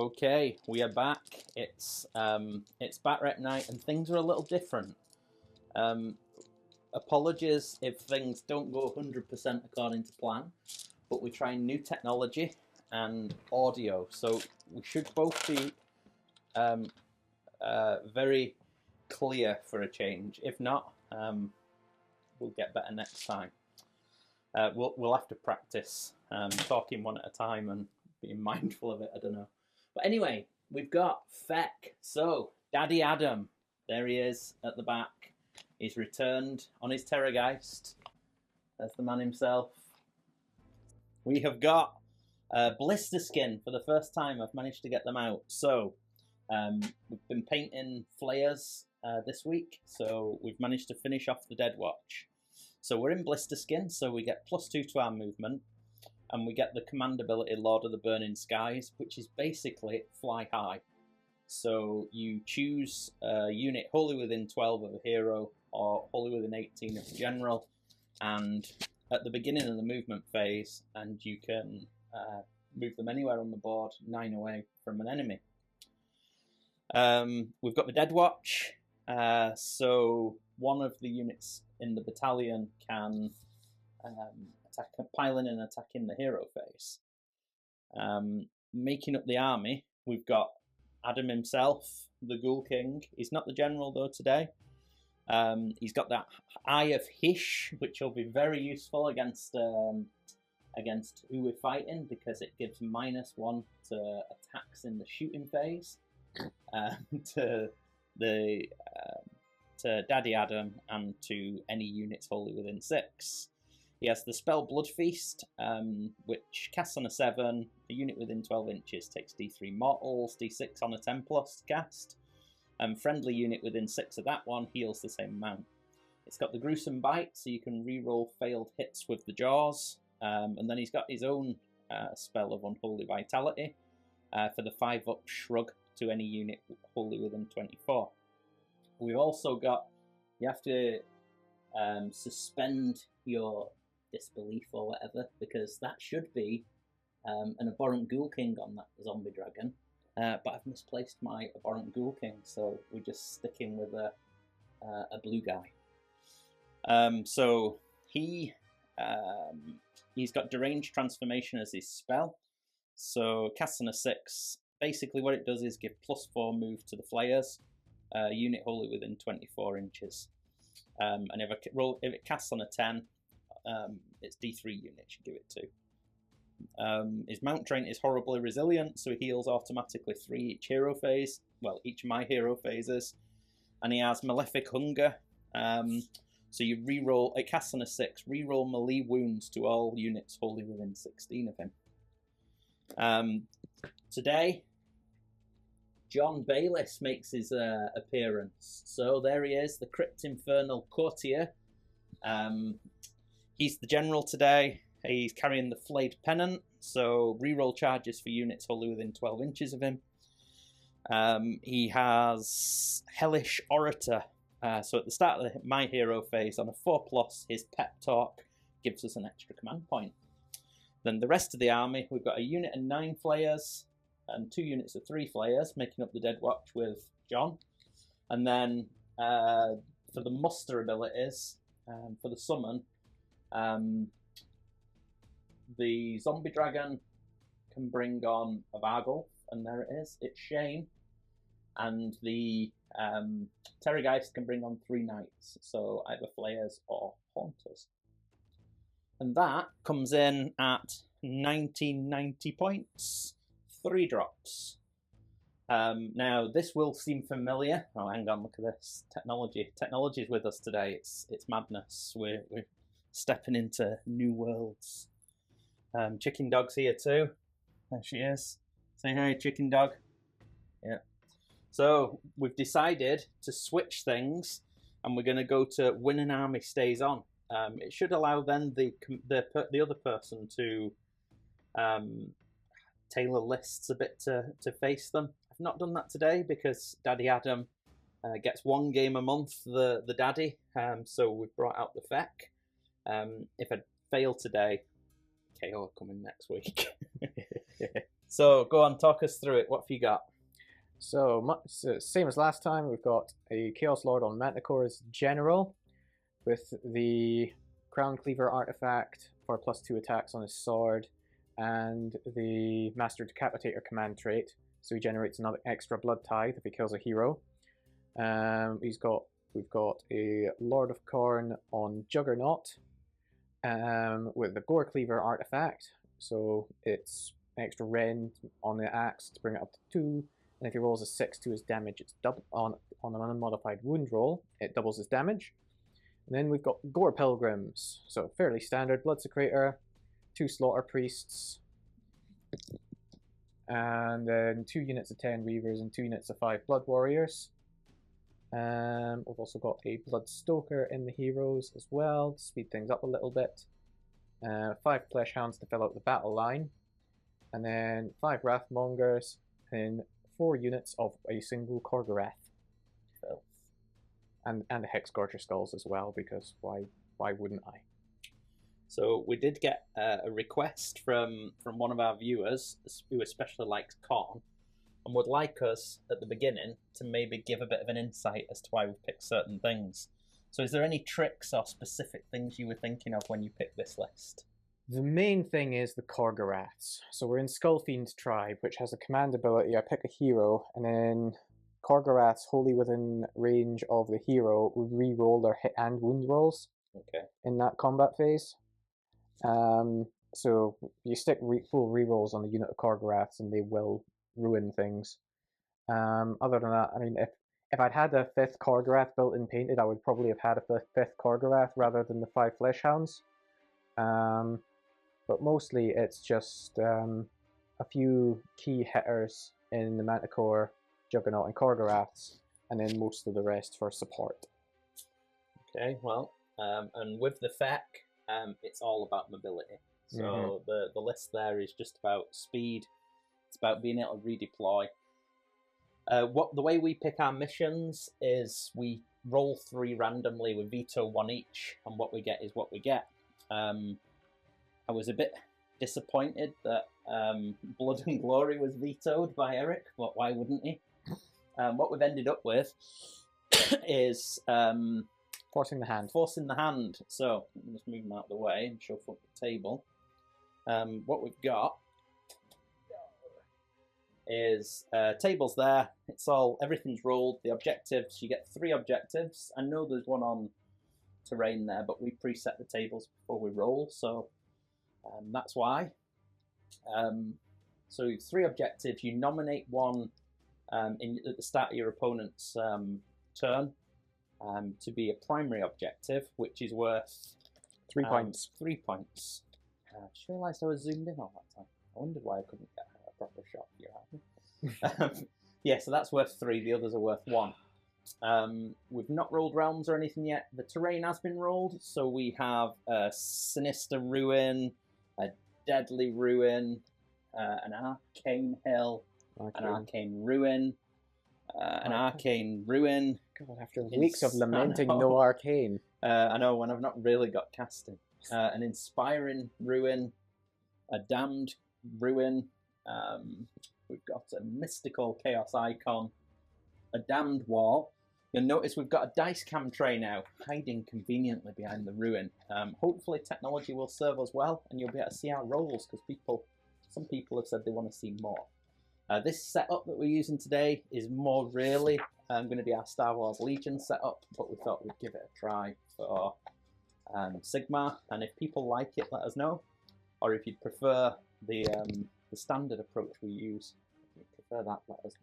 Okay, we are back. It's Batrep night and things are a little different. Apologies if things don't go 100% according to plan, but we're trying new technology and audio, so we should both be very clear for a change. If not, we'll get better next time. We'll have to practice talking one at a time and being mindful of it. I don't know. But anyway, we've got Feck. So, Daddy Adam, there he is at the back. He's returned on his Terrorgheist. There's the man himself. We have got Blisterskin for the first time. I've managed to get them out. So, we've been painting Flayers this week. So, we've managed to finish off the Deadwatch. So, we're in Blisterskin, so we get +2 to our movement. And we get the command ability Lord of the Burning Skies, which is basically fly high. So you choose a unit wholly within 12 of a hero or wholly within 18 of a general, and at the beginning of the movement phase, and you can move them anywhere on the board, 9 away from an enemy. We've got the Deadwatch, so one of the units in the battalion can pile in and attack in the hero phase. Making up the army, we've got Adam himself, the Ghoul King. He's not the general though today. He's got that Eye of Hysh, which will be very useful against who we're fighting, because it gives -1 to attacks in the shooting phase to Daddy Adam and to any units wholly within 6. He has the spell Blood Feast, which casts on a 7. A unit within 12 inches takes D3 mortals, D6 on a 10+ to cast. Friendly unit within 6 of that one heals the same amount. It's got the Gruesome Bite, so you can reroll failed hits with the jaws. And then he's got his own spell of Unholy Vitality for the 5-up shrug to any unit wholly within 24. We've also got, you have to suspend your disbelief or whatever, because that should be an Abhorrant Ghoul King on that zombie dragon, but I've misplaced my Abhorrant Ghoul King, so we're just sticking with a blue guy. So he's got Deranged Transformation as his spell, so casts on a 6. Basically what it does is give +4 move to the Flayers, unit wholly within 24 inches. And if it casts on a 10, it's D3 units you give it to. His Mount Trait is horribly resilient, so he heals automatically 3 each hero phase. Well, each of my hero phases. And he has Malefic Hunger. So you reroll, it casts on a 6, reroll melee wounds to all units wholly within 16 of him. Today, John Bayliss makes his appearance. So there he is, the Crypt Infernal Courtier. He's the general today. He's carrying the Flayed Pennant, so reroll charges for units wholly within 12 inches of him. He has Hellish Orator. So at the start of my hero phase, on a 4+, his pep talk gives us an extra command point. Then the rest of the army, we've got a unit of 9 Flayers and 2 units of 3 Flayers, making up the Deadwatch with John. And then for the muster abilities, for the summon, the zombie dragon can bring on a Vargulf, and there it is, it's Shane. And the Terrorgheist can bring on 3 knights, so either Flayers or Haunters. And that comes in at 1990 points, 3 drops. Now, this will seem familiar. Oh, hang on, look at this. Technology. Technology is with us today. It's madness. We're stepping into new worlds. Chicken Dog's here too. There she is. Say hi, Chicken Dog. Yeah. So, we've decided to switch things, and we're going to go to Win an Army Stays On. It should allow then the other person to tailor lists a bit to face them. I've not done that today because Daddy Adam gets 1 game a month, the daddy, so we've brought out the Feck. If I fail today, KO coming next week. So go on, talk us through it. What have you got? So, same as last time, we've got a Chaos Lord on Manticore as General, with the Crown Cleaver artifact for +2 attacks on his sword, and the Master Decapitator command trait, so he generates another extra blood tithe if he kills a hero. We've got a Lord of Khorne on Juggernaut, with the Gore Cleaver artifact, so it's extra rend on the axe to bring it up to 2, and if he rolls a 6 to his damage, it's double on an unmodified wound roll, it doubles his damage. And then we've got Gore Pilgrims, so fairly standard Blood Secretor, 2 Slaughter Priests, and then 2 units of 10 Reavers and 2 units of 5 Blood Warriors. We've also got a Blood Stoker in the heroes as well, to speed things up a little bit. 5 Flesh Hounds to fill out the battle line, and then 5 Wrathmongers, and 4 units of a single Korgorath. And a Hexgorger Skulls as well, because why wouldn't I? So we did get a request from one of our viewers who especially likes Khorne and would like us at the beginning to maybe give a bit of an insight as to why we picked certain things. So is there any tricks or specific things you were thinking of when you picked this list? The main thing is the Korgoraths. So we're in Skullfiend Tribe, which has a command ability. I pick a hero, and then Korgoraths wholly within range of the hero would re-roll their hit and wound rolls. Okay. In that combat phase. So you stick full re-rolls on the unit of Korgoraths and they will ruin things. Other than that, I mean, if I'd had a 5th Korgorath built and painted, I would probably have had a 5th Korgorath rather than the 5 Flesh Hounds. But mostly it's just a few key hitters in the Manticore, Juggernaut, and Korgoraths, and then most of the rest for support. Okay, well, and with the FEC, it's all about mobility. So the list there is just about speed. It's about being able to redeploy. The way we pick our missions is we roll 3 randomly, we veto 1 each, and what we get is what we get. I was a bit disappointed that Blood and Glory was vetoed by Erik, but why wouldn't he? What we've ended up with is Forcing the hand. Forcing the hand. So let me just move them out of the way and shuffle up the table. What we've got is tables there. It's everything's rolled. The objectives, you get 3 objectives. I know there's one on terrain there, but we preset the tables before we roll, so that's why. So 3 objectives. You nominate one at the start of your opponent's turn to be a primary objective, which is worth 3 points. 3 points. I just realised I was zoomed in all that time. I wondered why I couldn't get a proper shot here. Yeah, so that's worth 3. The others are worth 1. We've not rolled realms or anything yet. The terrain has been rolled, so we have a Sinister Ruin, a Deadly Ruin, an Arcane Hill, an Arcane Ruin, an Arcane Ruin. God, after weeks of lamenting no arcane. I know, when I've not really got casting. An Inspiring Ruin, a Damned Ruin, we've got a Mystical Chaos Icon, a Damned Wall. You'll notice we've got a dice cam tray now, hiding conveniently behind the ruin. Hopefully technology will serve us well, and you'll be able to see our rolls, because some people have said they want to see more. This setup that we're using today is more really going to be our Star Wars Legion setup, but we thought we'd give it a try for Sigmar, and if people like it, let us know. Or if you'd prefer the standard approach we use, if you prefer that, let us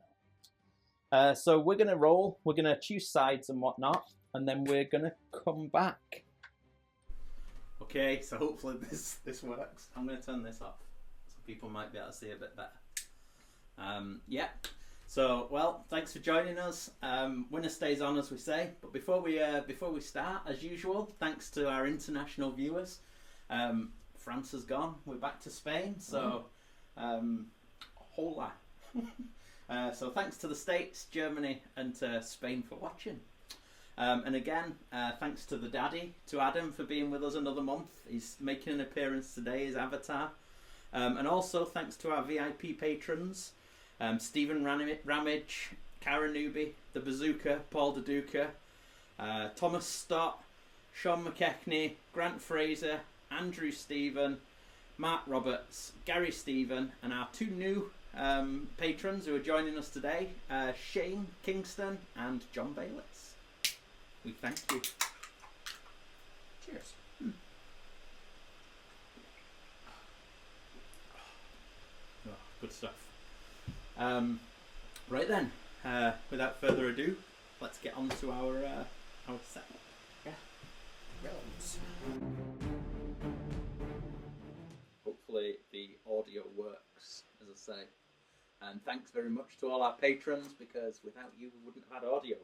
know. So we're going to roll, we're going to choose sides and whatnot, and then we're going to come back. Okay, so hopefully this works. I'm going to turn this off, so people might be able to see a bit better. Yeah, so, well, thanks for joining us. Winner stays on, as we say, but before we start, as usual, thanks to our international viewers. France has gone, we're back to Spain, so hola. So thanks to the States, Germany, and to Spain for watching. And again, thanks to the daddy, to Adam, for being with us another month. He's making an appearance today, his avatar. And also thanks to our VIP patrons, Stephen Ramage, Kara Newby, The Bazooka, Paul Daduka, Thomas Stott, Sean McKechnie, Grant Fraser, Andrew Stephen, Mark Roberts, Gary Stephen, and our two new patrons who are joining us today, Shane Kingston and John Bayliss. We thank you. Cheers. Oh, good stuff. Right then, without further ado, let's get on to our set. Yeah. Realms. Hopefully the audio works, as I say. And thanks very much to all our patrons, because without you we wouldn't have had audio.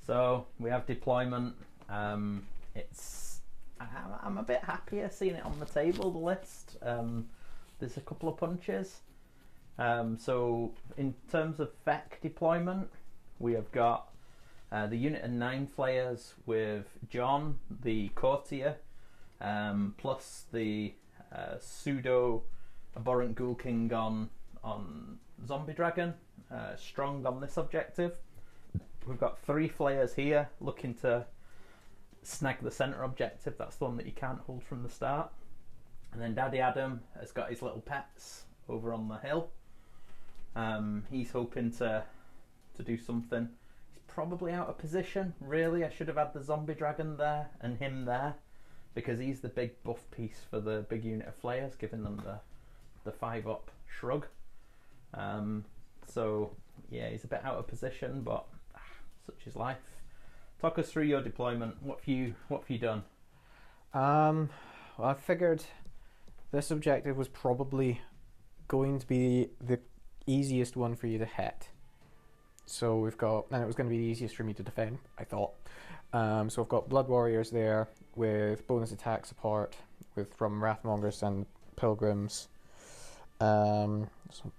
So we have deployment. I'm a bit happier seeing it on the table, the list. There's a couple of punches. So in terms of FEC deployment, we have got the unit of 9 Flayers with John, the Courtier, plus the pseudo Abhorrant Ghoul King on Zombie Dragon, strong on this objective. We've got 3 Flayers here looking to snag the centre objective. That's the one that you can't hold from the start. And then Daddy Adam has got his little pets over on the hill. He's hoping to do something. He's probably out of position. Really, I should have had the Zombie Dragon there and him there, because he's the big buff piece for the big unit of Flayers, giving them the 5-up shrug. So yeah, he's a bit out of position, but such is life. Talk us through your deployment. What have you done? Well, I figured this objective was probably going to be the easiest one for you to hit. So we've got, and it was going to be the easiest for me to defend, I thought. So we've got Blood Warriors there with bonus attack support from Wrathmongers and Pilgrims. So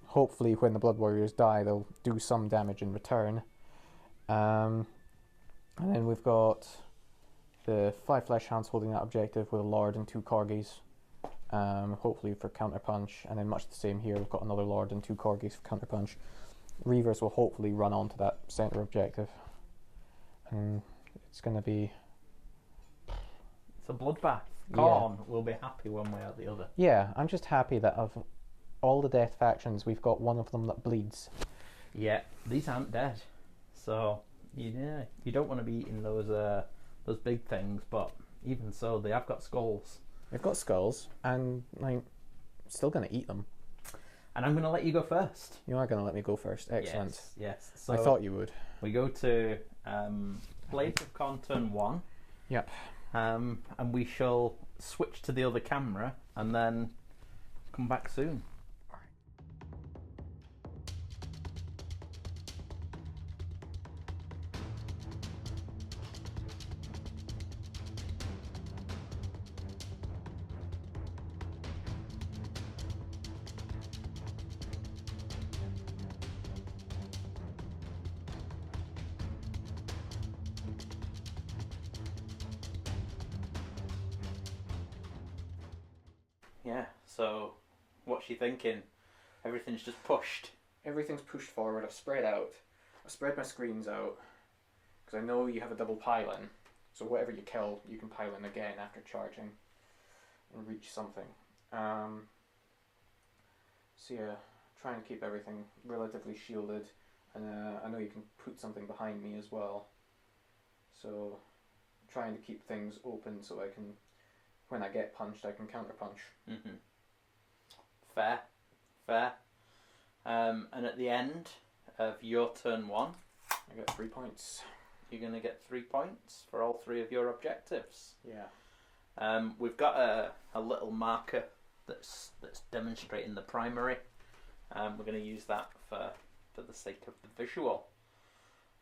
hopefully when the Blood Warriors die, they'll do some damage in return. And then we've got the 5 Flesh Hounds holding that objective with a Lord and 2 Corgis, hopefully for counterpunch. And then much the same here, we've got another Lord and 2 Corgis for counterpunch. Reavers will hopefully run onto that centre objective, and it's going to be... It's a bloodbath. Khorne will be happy one way or the other. Yeah, I'm just happy that of all the death factions, we've got one of them that bleeds. Yeah, these aren't dead. So, yeah, you don't want to be eating those big things, but even so, they have got skulls. They've got skulls, and I'm still going to eat them. And I'm going to let you go first. You are going to let me go first. Excellent. Yes. So I thought you would. We go to Blades of Khorne turn 1. Yep. And we shall switch to the other camera and then come back soon. Yeah, so what's she thinking? Everything's just pushed. Everything's pushed forward. I've spread out. I've spread my screens out because I know you have a double pile-in. So whatever you kill, you can pile in again after charging and reach something. So yeah, trying to keep everything relatively shielded. And I know you can put something behind me as well. So trying to keep things open so I can when I get punched, I can counter punch. Mm-hmm. Fair. And at the end of your turn 1, I get 3 points. You're going to get 3 points for all 3 of your objectives. Yeah. We've got a little marker that's demonstrating the primary. We're going to use that for the sake of the visual.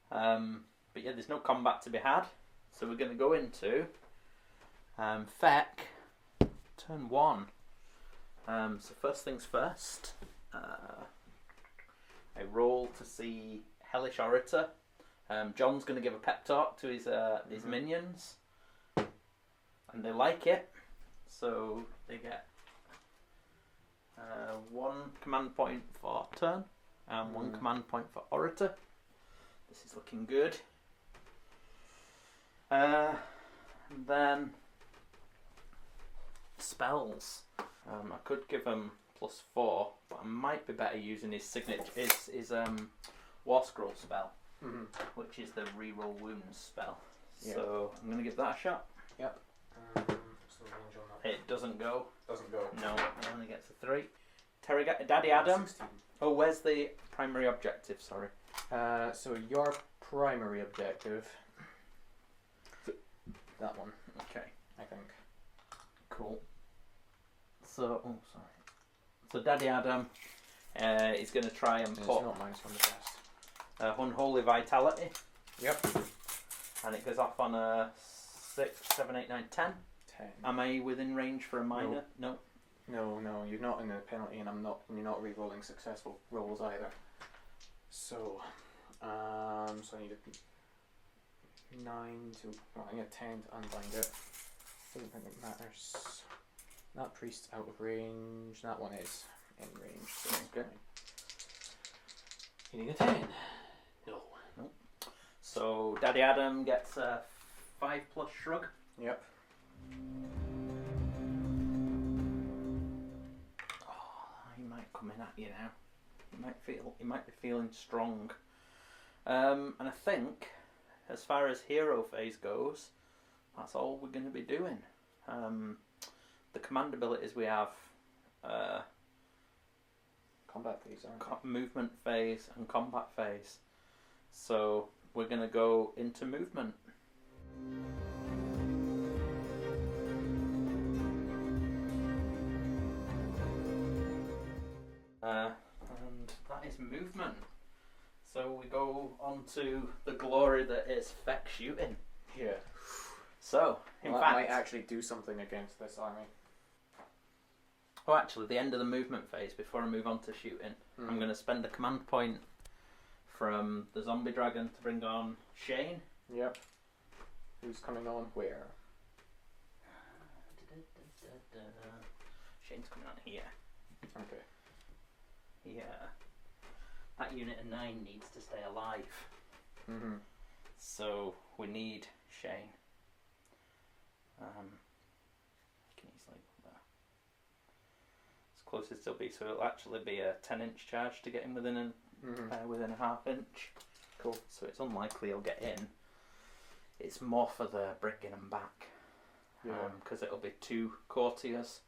But yeah, there's no combat to be had. So we're going to go into Feck, turn 1. So first things first, I roll to see Hellish Orator. John's going to give a pep talk to his minions, and they like it, so they get 1 command point for turn and 1 command point for Orator. This is looking good. And then spells. I could give him +4, but I might be better using his signature, his War Scroll spell, which is the reroll wounds spell. Yep. So I'm going to give that a shot. Yep. It doesn't go. Doesn't go. No, it only gets a 3. Daddy Adam. 16. Oh, where's the primary objective? Sorry. So your primary objective. That one. Okay. I think. Cool. So, So Daddy Adam is going to try and put. It's not -1 the test. Unholy Vitality. Yep. And it goes off on a 6, 7, 8, 9, 10. 10. Am I within range for a minor? No. No, you're not in the penalty, and you're not re-rolling successful rolls either. So, so I need a 9 to. Well, I need a 10 to unbind it. Doesn't think it matters. That priest's out of range. That one is in range. So okay. You need a 10. No. So Daddy Adam gets a 5+ shrug. Yep. He might come in at you now. He might be feeling strong. And I think, as far as hero phase goes, that's all we're going to be doing. The command abilities we have, Combat phase, aren't they? movement phase and combat phase. So we're going to go into movement. And that is movement. So we go on to the glory that is Feck shooting. Yeah. So, in that fact, might actually do something against this army. Oh, actually, the end of the movement phase, before I move on to shooting, I'm going to spend a command point from the zombie dragon to bring on Shane. Yep. Who's coming on where? Shane's coming on here. Okay. Yeah. That unit of 9 needs to stay alive. So we need Shane. Can easily put that as close as he'll be, so it'll actually be a 10-inch charge to get him within a half inch. Cool. So it's unlikely he'll get in. It's more for the bringing him back, because it'll be 2 courtiers.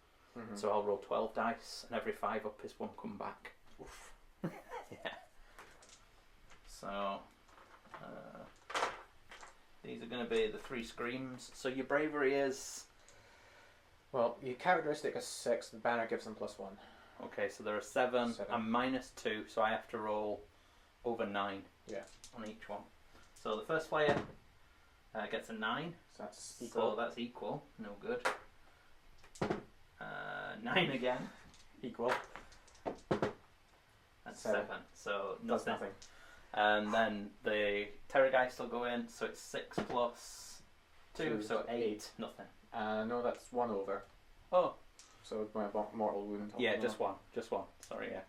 So I'll roll 12 dice, and every 5 up is 1 come back. Oof. Yeah. So these are going to be the 3 screams. So your bravery is. Well, your characteristic is 6. The banner gives them +1. Okay, so there are 7. I'm -2, so I have to roll over 9. Yeah. On each one. So the first player gets a 9. So that's equal. So that's equal. No good. 9 again. Equal. That's 7. So Does nothing. nothing. And then the Terrorgheist will go in, so it's 6 plus 2, so 8. Nothing. No, that's 1 over. Oh. So my mortal wound. Yeah, just one. Sorry, yeah.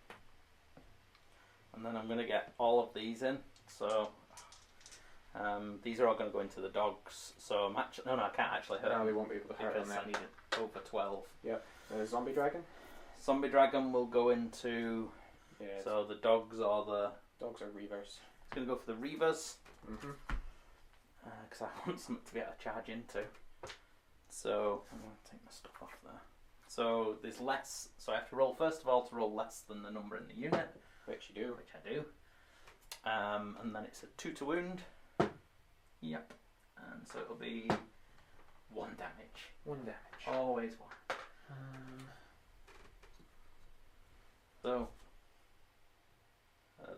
And then I'm going to get all of these in. So these are all going to go into the dogs. So I'm actually I can't actually hurt No, them. we won't be able to hurt them Because I need it over 12. Yep. The zombie dragon? Zombie dragon will go into. Yeah. So the dogs are the. Dogs are reavers. It's going to go for the reavers. Because I want something to be able to charge into. So I'm going to take my stuff off there. So there's less. So I have to roll first of all to roll less than the number in the unit, Which you do. which I do. And then it's a 2 to wound. Yep. And so it'll be 1 damage. 1 damage. Always 1. So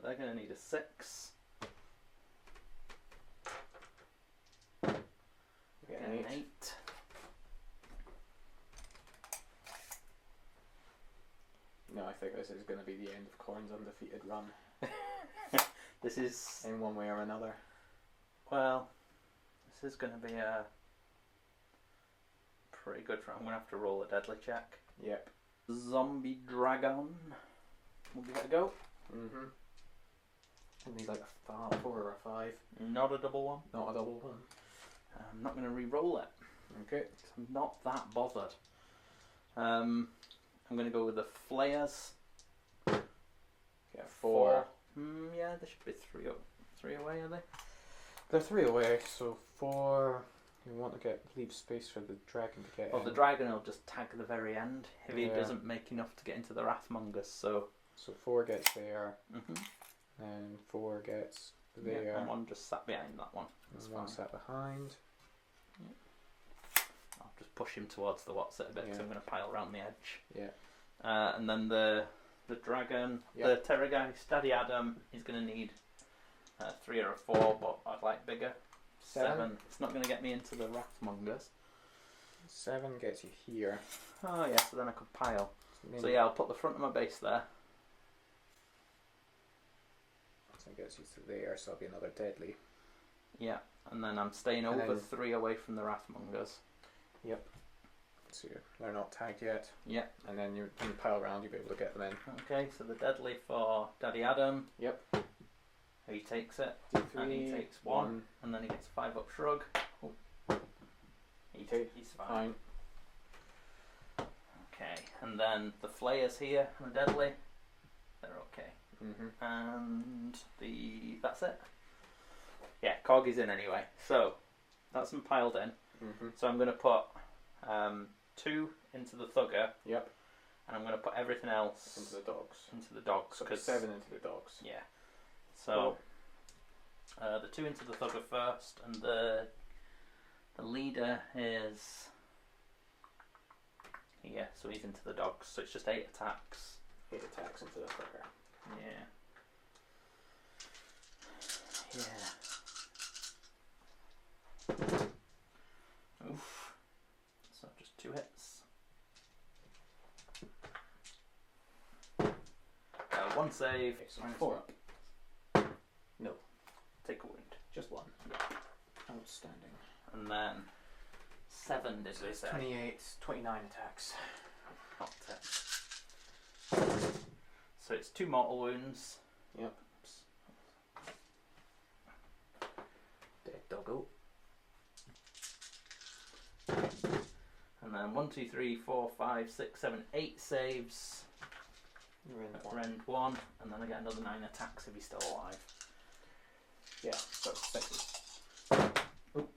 they're going to need a 6. Get Get an an 8. 8. No, I think this is going to be the end of Khorne's undefeated run. This is, In one way or another. well, this is going to be a pretty good run. I'm going to have to roll a deadly check. Yep. Zombie Dragon. We'll give it a go. Mm-hmm. I need like a 4 or a 5. Not a double one. Not a double one. I'm not going to re-roll it. Okay. I'm not that bothered. I'm going to go with the Flayers. Get 4. Yeah, they should be 3 away, are they? They're 3 away, so 4. You want to leave space for the dragon to get Well, in. the dragon will just tag the very end if he Yeah. doesn't make enough to get into the Wrathmongers. So, So 4 gets there, mhm. and 4 gets Yeah, there. and 1 just sat behind that one. That's and 1 fine. sat behind. I'll just push him towards the what's it a bit because Yeah. I'm going to pile around the edge. Yeah. And then the dragon, Yeah. the Terrorgheist, Daddy Adam, he's going to need 3 or a 4, but I'd like bigger. 7. It's not going to get me into the Wrathmongers. 7 gets you here. Oh yeah, so then I could pile. So yeah, I'll put the front of my base there. So it gets you to there, so it'll be another deadly. Yeah, and then I'm staying And over then- 3 away from the Wrathmongers. Yep. So they're not tagged yet. Yeah. And then when you pile around, you'll be able to get them in. Okay, so the deadly for Daddy Adam. Yep. He takes it, D3, and he takes 1, and then he gets 5 up shrug. Oh. Okay, He's fine. fine. Okay, and then the Flayers here, and the deadly, they're okay. Mm-hmm. And that's it. Yeah, Corgi's in anyway. So that's them piled in. Mm-hmm. So I'm going to put 2 into the Thugger, Yep. and I'm going to put everything else Into the dogs. into the dogs. So 'cause- 7 into the dogs. Yeah. So the 2 into the Thugger first, and the leader is here, so he's into the dogs. So it's just 8 attacks. 8 attacks into the trigger. Yeah. Yeah. Oof. So just 2 hits. 1 save. Okay, so minus 4 1. up. No, Take a wound. just 1. Yeah. Outstanding. And then 7 did we say? 28, 29 attacks. Not 10. So it's 2 mortal wounds. Yep. Dead doggo. And then 1, 2, 3, 4, 5, 6, 7, 8 saves. Rend 1. And then I get another 9 attacks if he's still alive. Yeah, so 6. Oh.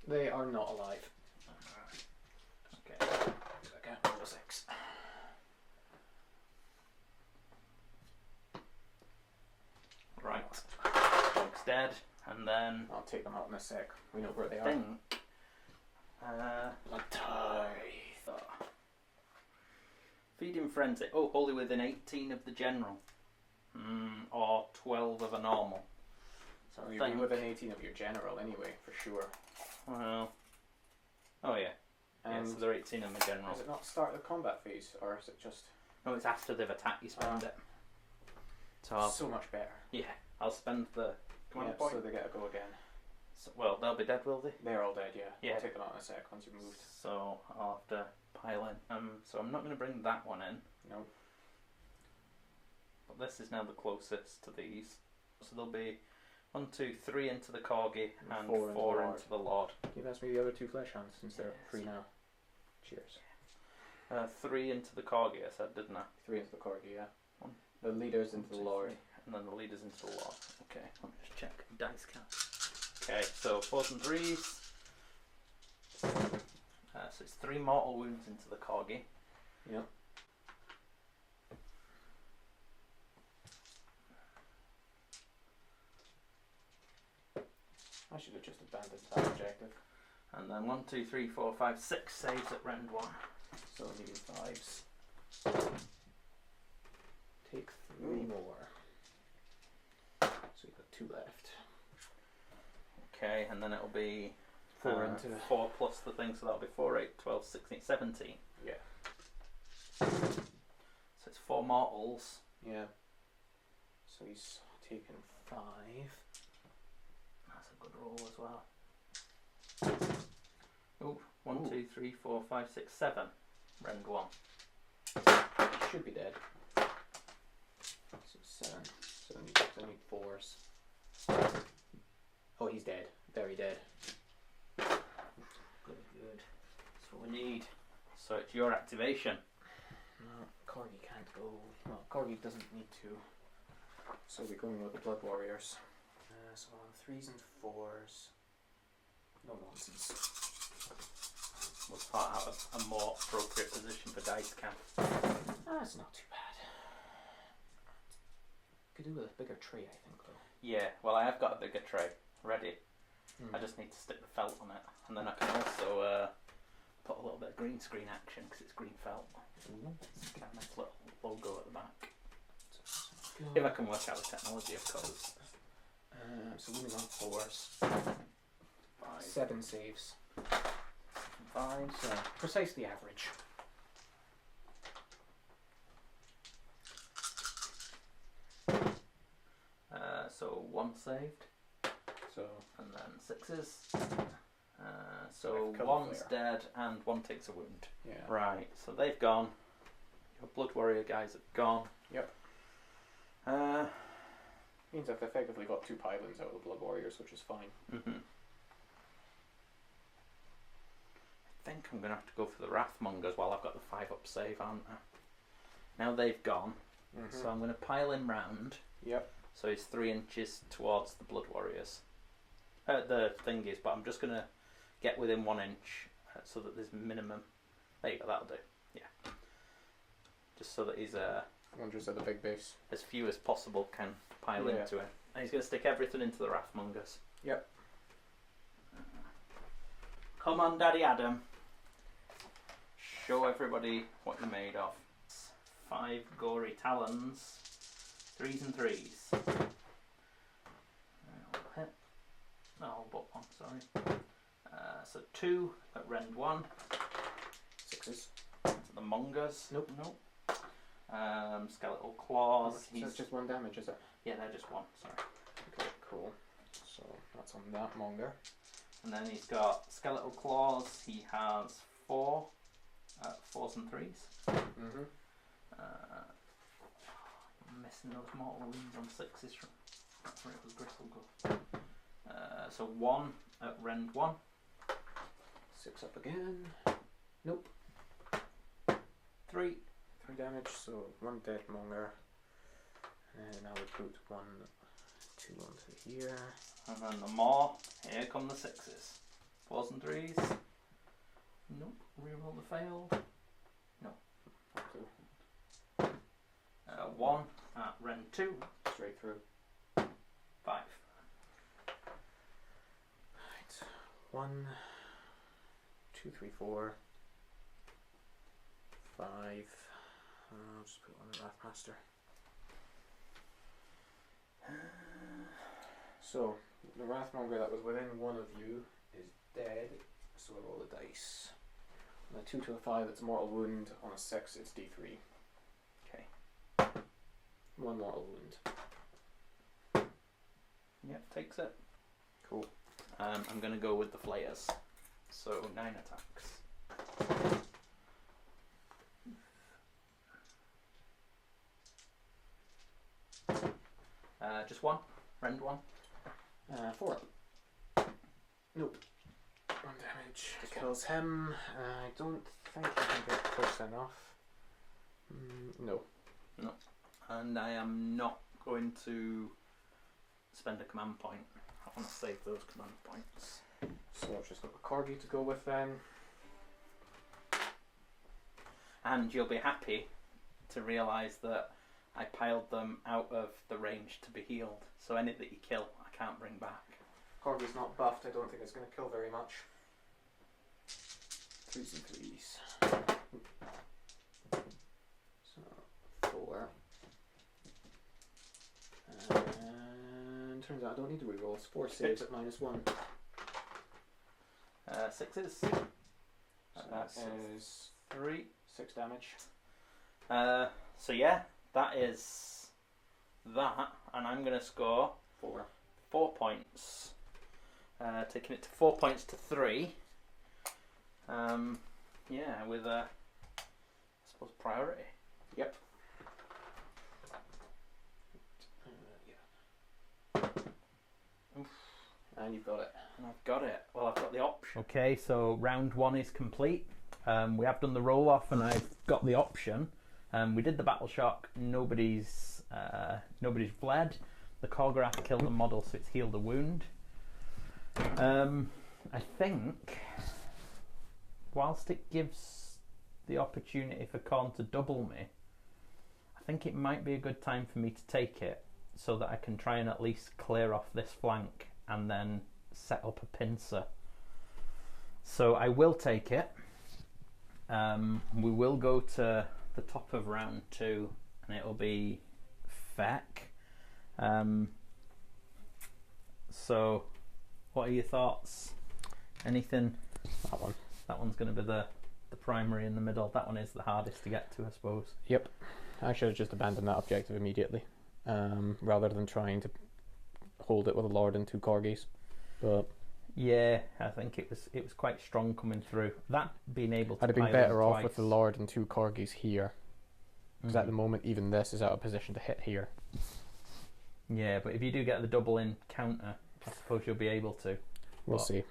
They are not alive. Okay. I can't roll a 6. Right. Dog's dead. And then I'll take them out in a sec. We know where they I are. think Feeding Frenzy. Oh, only within 18 of the general. Or 12 of a normal. So I You'll be think, within 18 of your general anyway, for sure. well, oh yeah. And Yeah, so they're 18 in the general. does it not start the combat phase, or is it just No, it's after they've attacked you spend it. So I'll, so much better? yeah, I'll spend the command Yep, point. so they get to go again. So, well, they'll be dead, will they? They're all dead, yeah. Yeah. I'll take them out in a sec once you've moved. So I'll have to pile in. So I'm not going to bring that one in. No. But this is now the closest to these. So there'll be 1, 2, 3 into the Corgi and 4 into the Lord. Can you pass me the other 2 flesh hands since they're Yes. free now? Cheers. 3 into the Corgi, I said, didn't I? 3 into the corgi, yeah. One. The leaders 1, into the 2, lord. 3, and then the leaders into the Lord. Okay, let me just check dice count. Okay, so 4s and 3s. So it's 3 mortal wounds into the corgi. Yep. I should have just abandoned that objective. And then 1, 2, 3, 4, 5, 6 saves at rend 1. So needing 5s. Take 3 more. So you've got 2 left. Okay, and then it'll be 4 into 4 plus the thing, so that'll be 4, 8, 12, 16, 17. Yeah. So it's 4 mortals. Yeah. So he's taken 5. That's a good roll as well. Oh, 1, 2, 3, 4, 5, 6, 7. Rend 1. Should be dead. So 7. So I need 4s. Oh, he's dead. Very dead. Good, good. That's what we need. So it's your activation. No, Corgi can't go. Well, Corgi doesn't need to. So we're going with the Blood Warriors. So on 3s and 4s. No nonsense. We'll start out of a more appropriate position for dice camp. That's not too bad. Could do with a bigger tree, I think, though. Yeah, well, I have got a bigger tray ready. I just need to stick the felt on it, and then I can also put a little bit of green screen action because it's green felt. It's got a nice little logo at the back. If I can work out the technology, of course. So moving on 4s. 5. 7 saves. 5. So precisely average. So 1 saved. So And then 6s. So I've killed 1's Flare. dead and 1 takes a wound. yeah. Right, so they've gone. Your Blood Warrior guys have gone. Yep. Means I've effectively got 2 pylons out of the Blood Warriors, which is fine. I think I'm going to have to go for the Wrathmongers while I've got the 5 up save, aren't I? Now they've gone, so I'm going to pile in round. Yep. So he's 3 inches towards the Blood Warriors. The thing is, but I'm just going to get within 1 inch so that there's minimum. There you go, that'll do. Yeah. Just so that he's Wonders at the big base. as few as possible can pile Yeah. into it. And he's going to stick everything into the Wrathmongers. Yep. Come on, Daddy Adam. Show everybody what you're made of. 5 gory talons. 3s and 3s. That'll hit. No, but 1, sorry. So 2 at rend 1. 6s. To the mongers. Nope. Nope. Skeletal claws. So it's just 1 damage, is it? Yeah, they're just 1, sorry. Okay, cool. So that's on that monger. And then he's got skeletal claws. He has 4. 4s and 3s. I'm missing those mortal wounds on 6s from. That's where it was bristle go. So 1 at rend 1. 6 up again. Nope. 3. 3 damage, so 1 dead monger. And I would put 1, 2 onto here. And then the more. Here come the 6s. 4s and 3s. Nope. Reroll the failed. No. 1 at rend 2. Straight through. 5. Right. 1, 2, 3, 4, 5. I'll just put 1 in Wrathmaster. So, the Wrathmonger that was within 1 of you is dead, so I roll the dice. On a 2 to a 5, it's a mortal wound. On a 6, it's D3. Okay. 1 mortal wound. Yep, takes it. Cool. I'm going to go with the Flayers. So 9 attacks. Just 1. Rend 1. 4. Nope. 1 damage. Kills him. I don't think I can get close enough. No. No. And I am not going to spend a command point. I want to save those command points. So I've just got the corgi to go with then. And you'll be happy to realise that I piled them out of the range to be healed. So any that you kill, I can't bring back. Corgi's not buffed, I don't think it's going to kill very much. 3s and 3s. So, 4. And turns out I don't need to reroll. It's 4 saves at -1. 6s. So that is 3. 6 damage. So yeah, that is that, and I'm going to score 4 points, taking it to 4 points to 3. Yeah, with I suppose priority. Yep. And you've got it. And I've got it. Well, I've got the option. Okay, so round 1 is complete. We have done the roll off, and I've got the option. We did the battle shock. Nobody's fled. The Korgorath killed the model, so it's healed a wound. I think, whilst it gives the opportunity for Khorne to double me, I think it might be a good time for me to take it, so that I can try and at least clear off this flank and then set up a pincer. So I will take it. We will go to the top of round 2, and it'll be Feck. So what are your thoughts? Anything? That one. That one's going to be the primary in the middle. That one is the hardest to get to, I suppose. Yep. I should have just abandoned that objective immediately, rather than trying to hold it with a Lord and 2 corgis. But yeah, I think it was quite strong coming through. That being able to I'd have been pile better in off twice. with the Lord and 2 corgis here, because at the moment even this is out of position to hit here. Yeah, but if you do get the double in counter, I suppose you'll be able to. We'll see.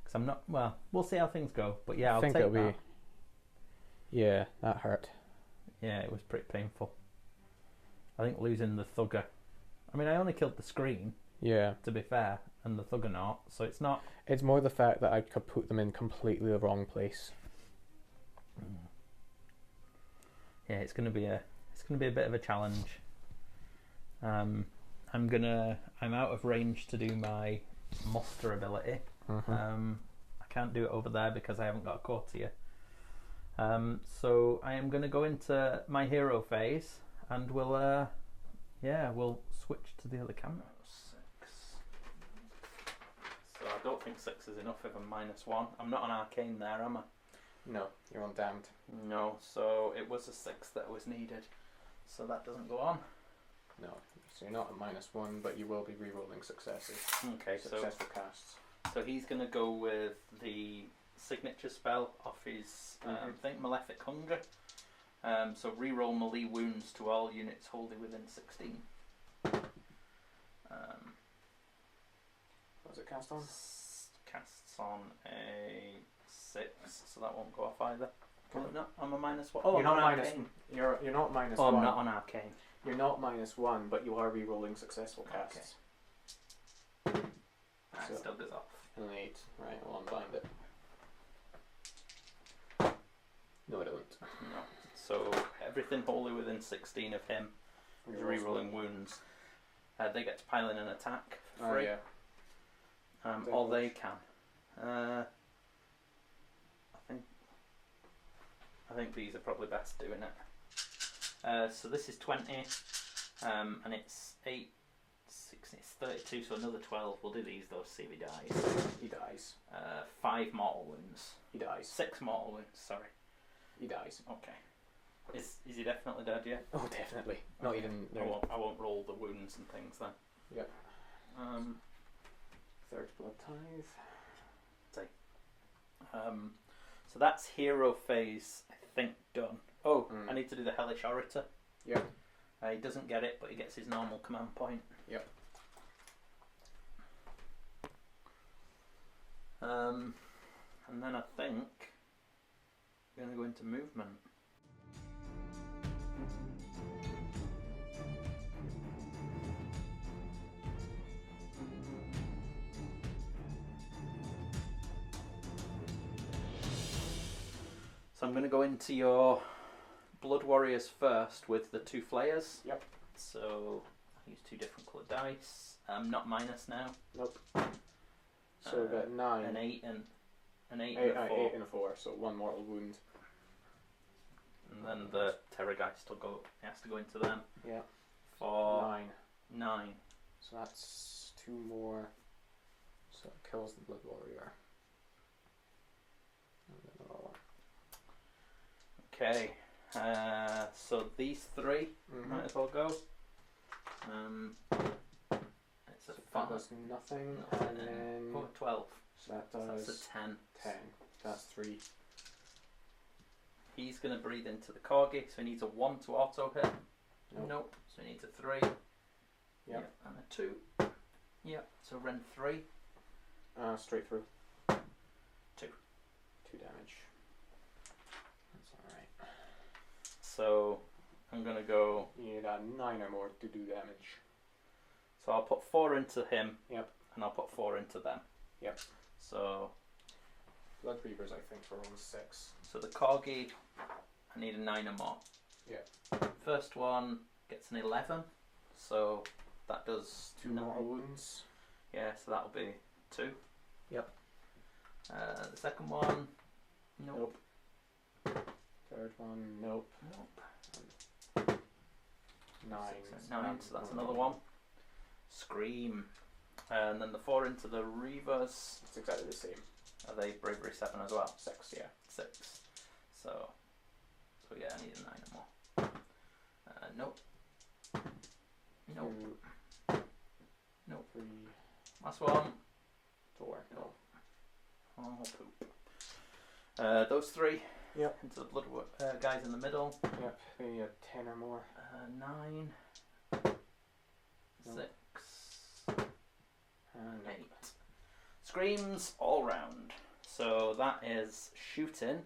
Because I'm not. Well, we'll see how things go. But yeah, I'll think take it'll that. be. Yeah, that hurt. Yeah, it was pretty painful. I think losing the Thugger. I mean, I only killed the screen. Yeah. To be fair, and the Thugger not, so it's not. It's more the fact that I could put them in completely the wrong place. Yeah, it's gonna be a bit of a challenge. I'm out of range to do my muster ability. I can't do it over there because I haven't got a Courtier. So I am going to go into my hero phase, and we'll switch to the other camera. 6. So I don't think 6 is enough if I'm -1. I'm not an arcane there, am I? No, you're on damned. No, so it was a 6 that was needed. So that doesn't go on. No, so you're not at -1, but you will be re-rolling successes. Okay, Successful casts. So he's going to go with the signature spell off his, I think, Malefic Hunger. So re-roll melee wounds to all units wholly within 16. What does it cast on? Casts on a 6, so that won't go off either. Will it not? I'm a -1. Oh, you're not arcane. You're not -1. Oh, I'm not on arcane. You're not -1, but you are re-rolling successful casts. Okay. That still goes off. An 8. Right, I'll unbind it. No, I don't. No. So everything wholly within 16 of him is re-rolling wounds. They get to pile in an attack for free. Yeah. Or they can. I think these are probably best doing it. So this is 20, and it's 8, 16, it's 32, so another 12. We'll do these though, see if he dies. He dies. 5 mortal wounds. He dies. 6 mortal wounds, sorry. He dies. Okay. Is he definitely dead yet? Oh, definitely. Not Okay. even... I won't roll the wounds and things then. Yep. Third blood tithe. So that's hero phase, I think, done. Oh, I need to do the Hellish Orator. Yep. He doesn't get it, but he gets his normal command point. Yep. And then I think we're going to go into movement. So I'm going to go into your Blood Warriors first with the 2 Flayers. Yep. So I use 2 different coloured dice. Not minus now. Nope. So we've got 9. An 8 and an 8 8, and a 4. 8 and a 4, so 1 mortal wound. And then the Terrorgheist will go. He has to go into them. Yeah. For 9. So that's 2 more. So it kills the Blood Warrior. And then another one. Okay. So these 3 might as well go. It's a So 5. that does nothing, and then 12. so that So does that's a 10. 10. That's 3. He's going to breathe into the Corgi, so he needs a 1 to auto hit. Nope. So he needs a 3. Yep. And a 2. Yep. So rend 3. Straight through. 2. 2 damage. That's alright. So I'm going to go. You need a 9 or more to do damage. So I'll put 4 into him. Yep. And I'll put 4 into them. Yep. So. Blood Reavers, I think, are on 6. So the Corgi, I need a 9 or more. Yeah. First one gets an 11. So that does 2 mortal wounds. Yeah, so that'll be 2. Yep. The second one, nope. Third one, nope. Nope. 9. 9, so that's another one. Scream. And then the 4 into the Reavers. It's exactly the same. Are they bravery 7 as well? 6, yeah. 6. So yeah, I need a 9 or more. Nope. Nope. 2, Nope. 3, Last one. 4. No. Oh, poop. Those 3. Yep. Into the blood guys in the middle. Yep. Maybe a 10 or more. 9. Nope. 6. And 8. Screams all round. So that is shooting.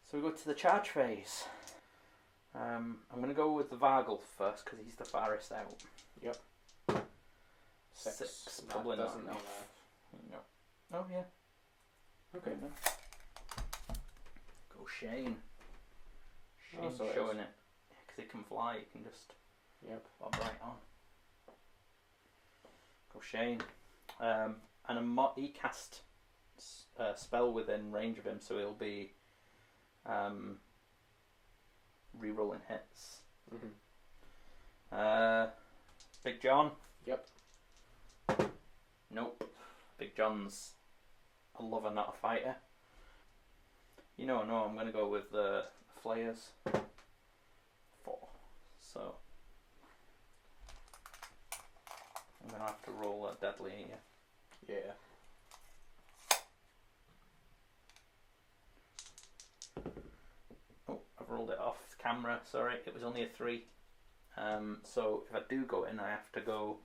So we go to the charge phase. I'm going to go with the Vargle first because he's the farthest out. Yep. 6. That Probably not doesn't mean enough. No. Oh yeah. Okay. Go Shane. Oh, Shane's so it showing is. it. Because he can fly, he can just Yep. bob right on. Go Shane. And he cast a spell within range of him, so he'll be re-rolling hits. Big John. Yep. Nope. Big John's a lover, not a fighter. No, I'm going to go with the Flayers. 4. So I'm going to have to roll a deadly here. Yeah. Oh, I've rolled it off camera, sorry, it was only a 3. So if I do go in, I have to go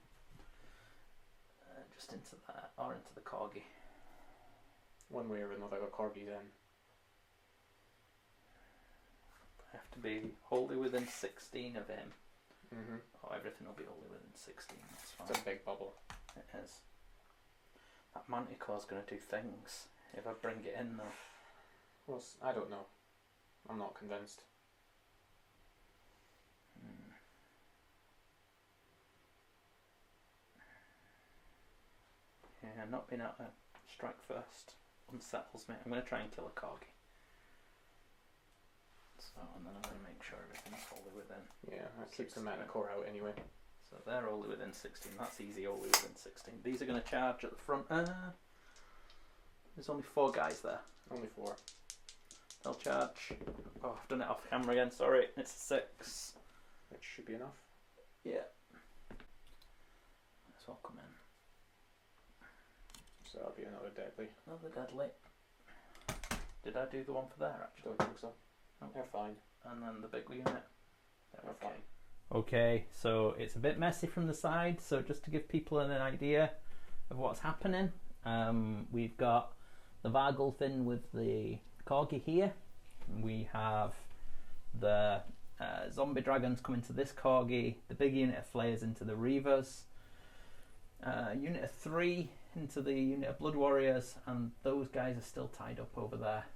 just into that, or into the Corgi. One way or another, got Corgis in. I have to be wholly within 16 of him. Mm-hmm. Everything will be wholly within 16, that's fine. It's a big bubble. It is. That Manticore's going to do things if I bring it in though. Well, I don't know. I'm not convinced. Yeah, not being able to strike first unsettles me. I'm going to try and kill a Corgi. So, and then I'm going to make sure everything's wholly within. Yeah, that keeps the Manticore out anyway. So they're wholly within 16. That's easy, wholly within 16. These are going to charge at the front. There's only 4 guys there. Only 4. They'll charge. Oh, I've done it off camera again, sorry. It's 6. Which should be enough. Yeah. Let's all come in. So that'll be another deadly. Another deadly. Did I do the one for there actually? Don't think so. Oh. They're fine. And then the big unit. They're fine. Okay, so it's a bit messy from the side, so just to give people an idea of what's happening, we've got the Vargulfin with the Corgi here. We have the zombie dragons coming to this Corgi, the big unit of Flayers into the Reavers, unit of 3 into the unit of Blood Warriors, and those guys are still tied up over there.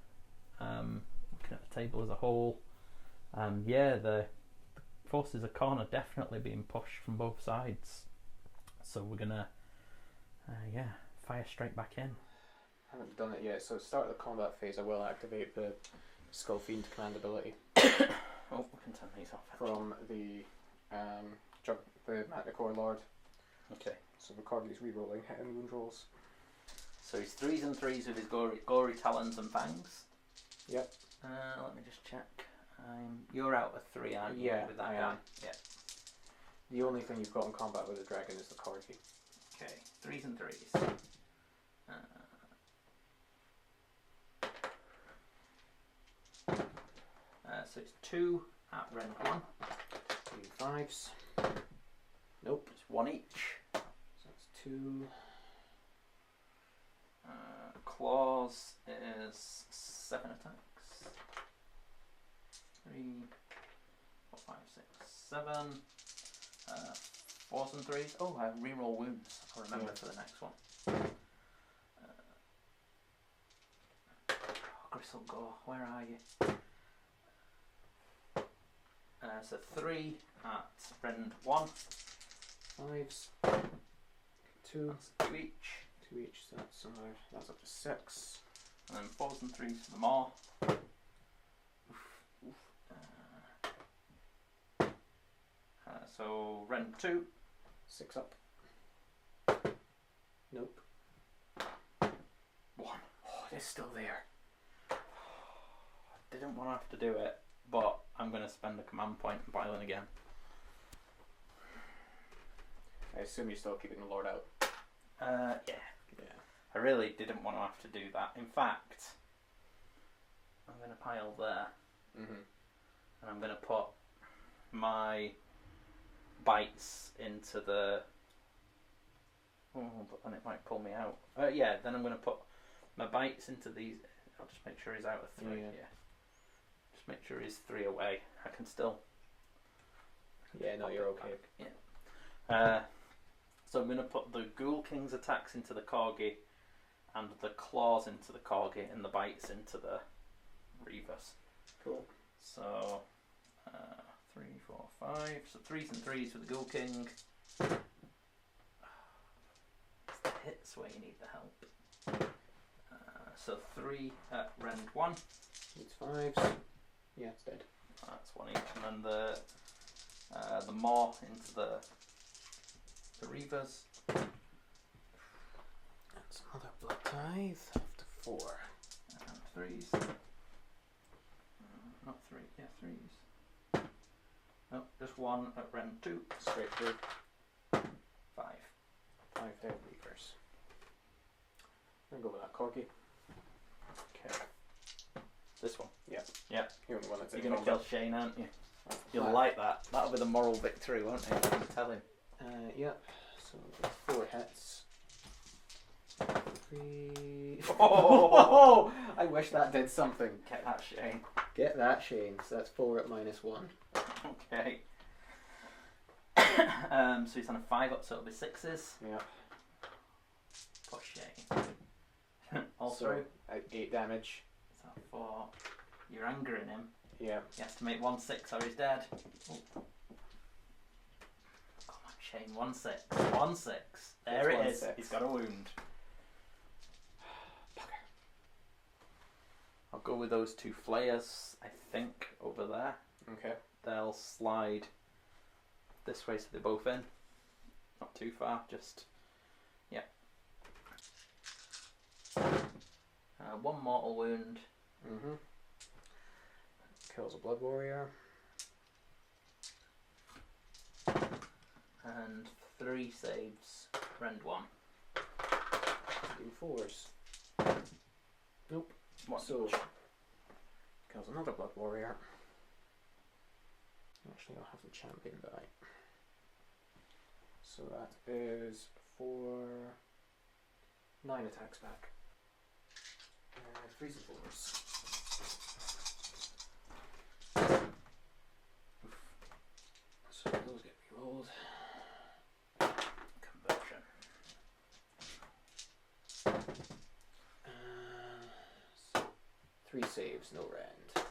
looking at the table as a whole, yeah, the forces of Khorne are definitely being pushed from both sides. So we're gonna, fire straight back in. I haven't done it yet, so at the start of the combat phase I will activate the Skullfiend command ability. Oh, we can turn these off. From the Manticore Lord. Okay. So record these rerolling hit and wound rolls. So he's 3s and 3s with his gory talons and fangs. Yep. Let me just check. You're out of 3, aren't you? Yeah, with that I guy. am. Yeah. The only thing you've got in combat with the dragon is the Courtier. Okay, 3s and 3s. So it's 2 at rend 1. 3 5s. Nope. It's 1 each. So that's 2. Claws is 7 attacks. 3, 4, 5, 6, 7. 4s and 3s. Oh, I reroll wounds. I'll remember for the next one. Gristle Gore, where are you? So 3 at rend 1. 5s. 2. That's 2 each. 2 each, so that's up to 6. And then 4s and 3s for the maw. So rend 2. 6 up. Nope. 1. Oh, it's still there. Didn't want to have to do it, but I'm going to spend a command point and pile in again. I assume you're still keeping the Lord out. Yeah. I really didn't want to have to do that. In fact, I'm going to pile there. And I'm going to put my bites into the... Oh, but then it might pull me out. Then I'm going to put my bites into these... I'll just make sure he's out of 3. Yeah. Just make sure he's 3 away. I can still... Yeah, no, you're okay. Yeah. So I'm going to put the Ghoul King's attacks into the Corgi, and the claws into the Corgi, and the bites into the Reavers. Cool. So 3, 4, 5. So 3s and 3s for the Ghoul King. It's the hits where you need the help. So 3 at rend 1. Needs 5s. Yeah, it's dead. That's 1 each, and then the maw into the Reavers. That's another blood tithe. Up to 4. And 3s. Not 3. Yeah, 3s. No, just 1 at rend 2. Straight through. 5. 5 dead Reavers. I'm gonna go with that Corgi. Okay. This one. Yeah. Yeah. You're the one that's You're gonna kill Shane, aren't you? You'll like that. That'll be the moral victory, won't it? You can tell him. Yep. So 4 hits. 3. Oh! I wish that did something. Get that, Shane. Get that, Shane. So that's 4 at -1. Okay. So he's on a 5 up, so it'll be 6s. Yeah. Poor Shane. All So, through. 8 damage. So 4. You're angering him. Yeah. He has to make 1 6 or he's dead. Oh. Come on, Shane. 1 6. 1 6. There it is. 1 6. He's got a wound. Bugger. I'll go with those 2 flayers, I think, over there. Okay. They'll slide this way so they're both in. Not too far, just... Yeah. 1 mortal wound. Kills a blood warrior. And 3 saves. Rend 1. Do 4s. Nope. 1 So, each. kills another blood warrior. Actually, I'll have the champion die. So that is 9 attacks back. 3s and 4s. So those get rerolled. Conversion. So 3 saves, no rend.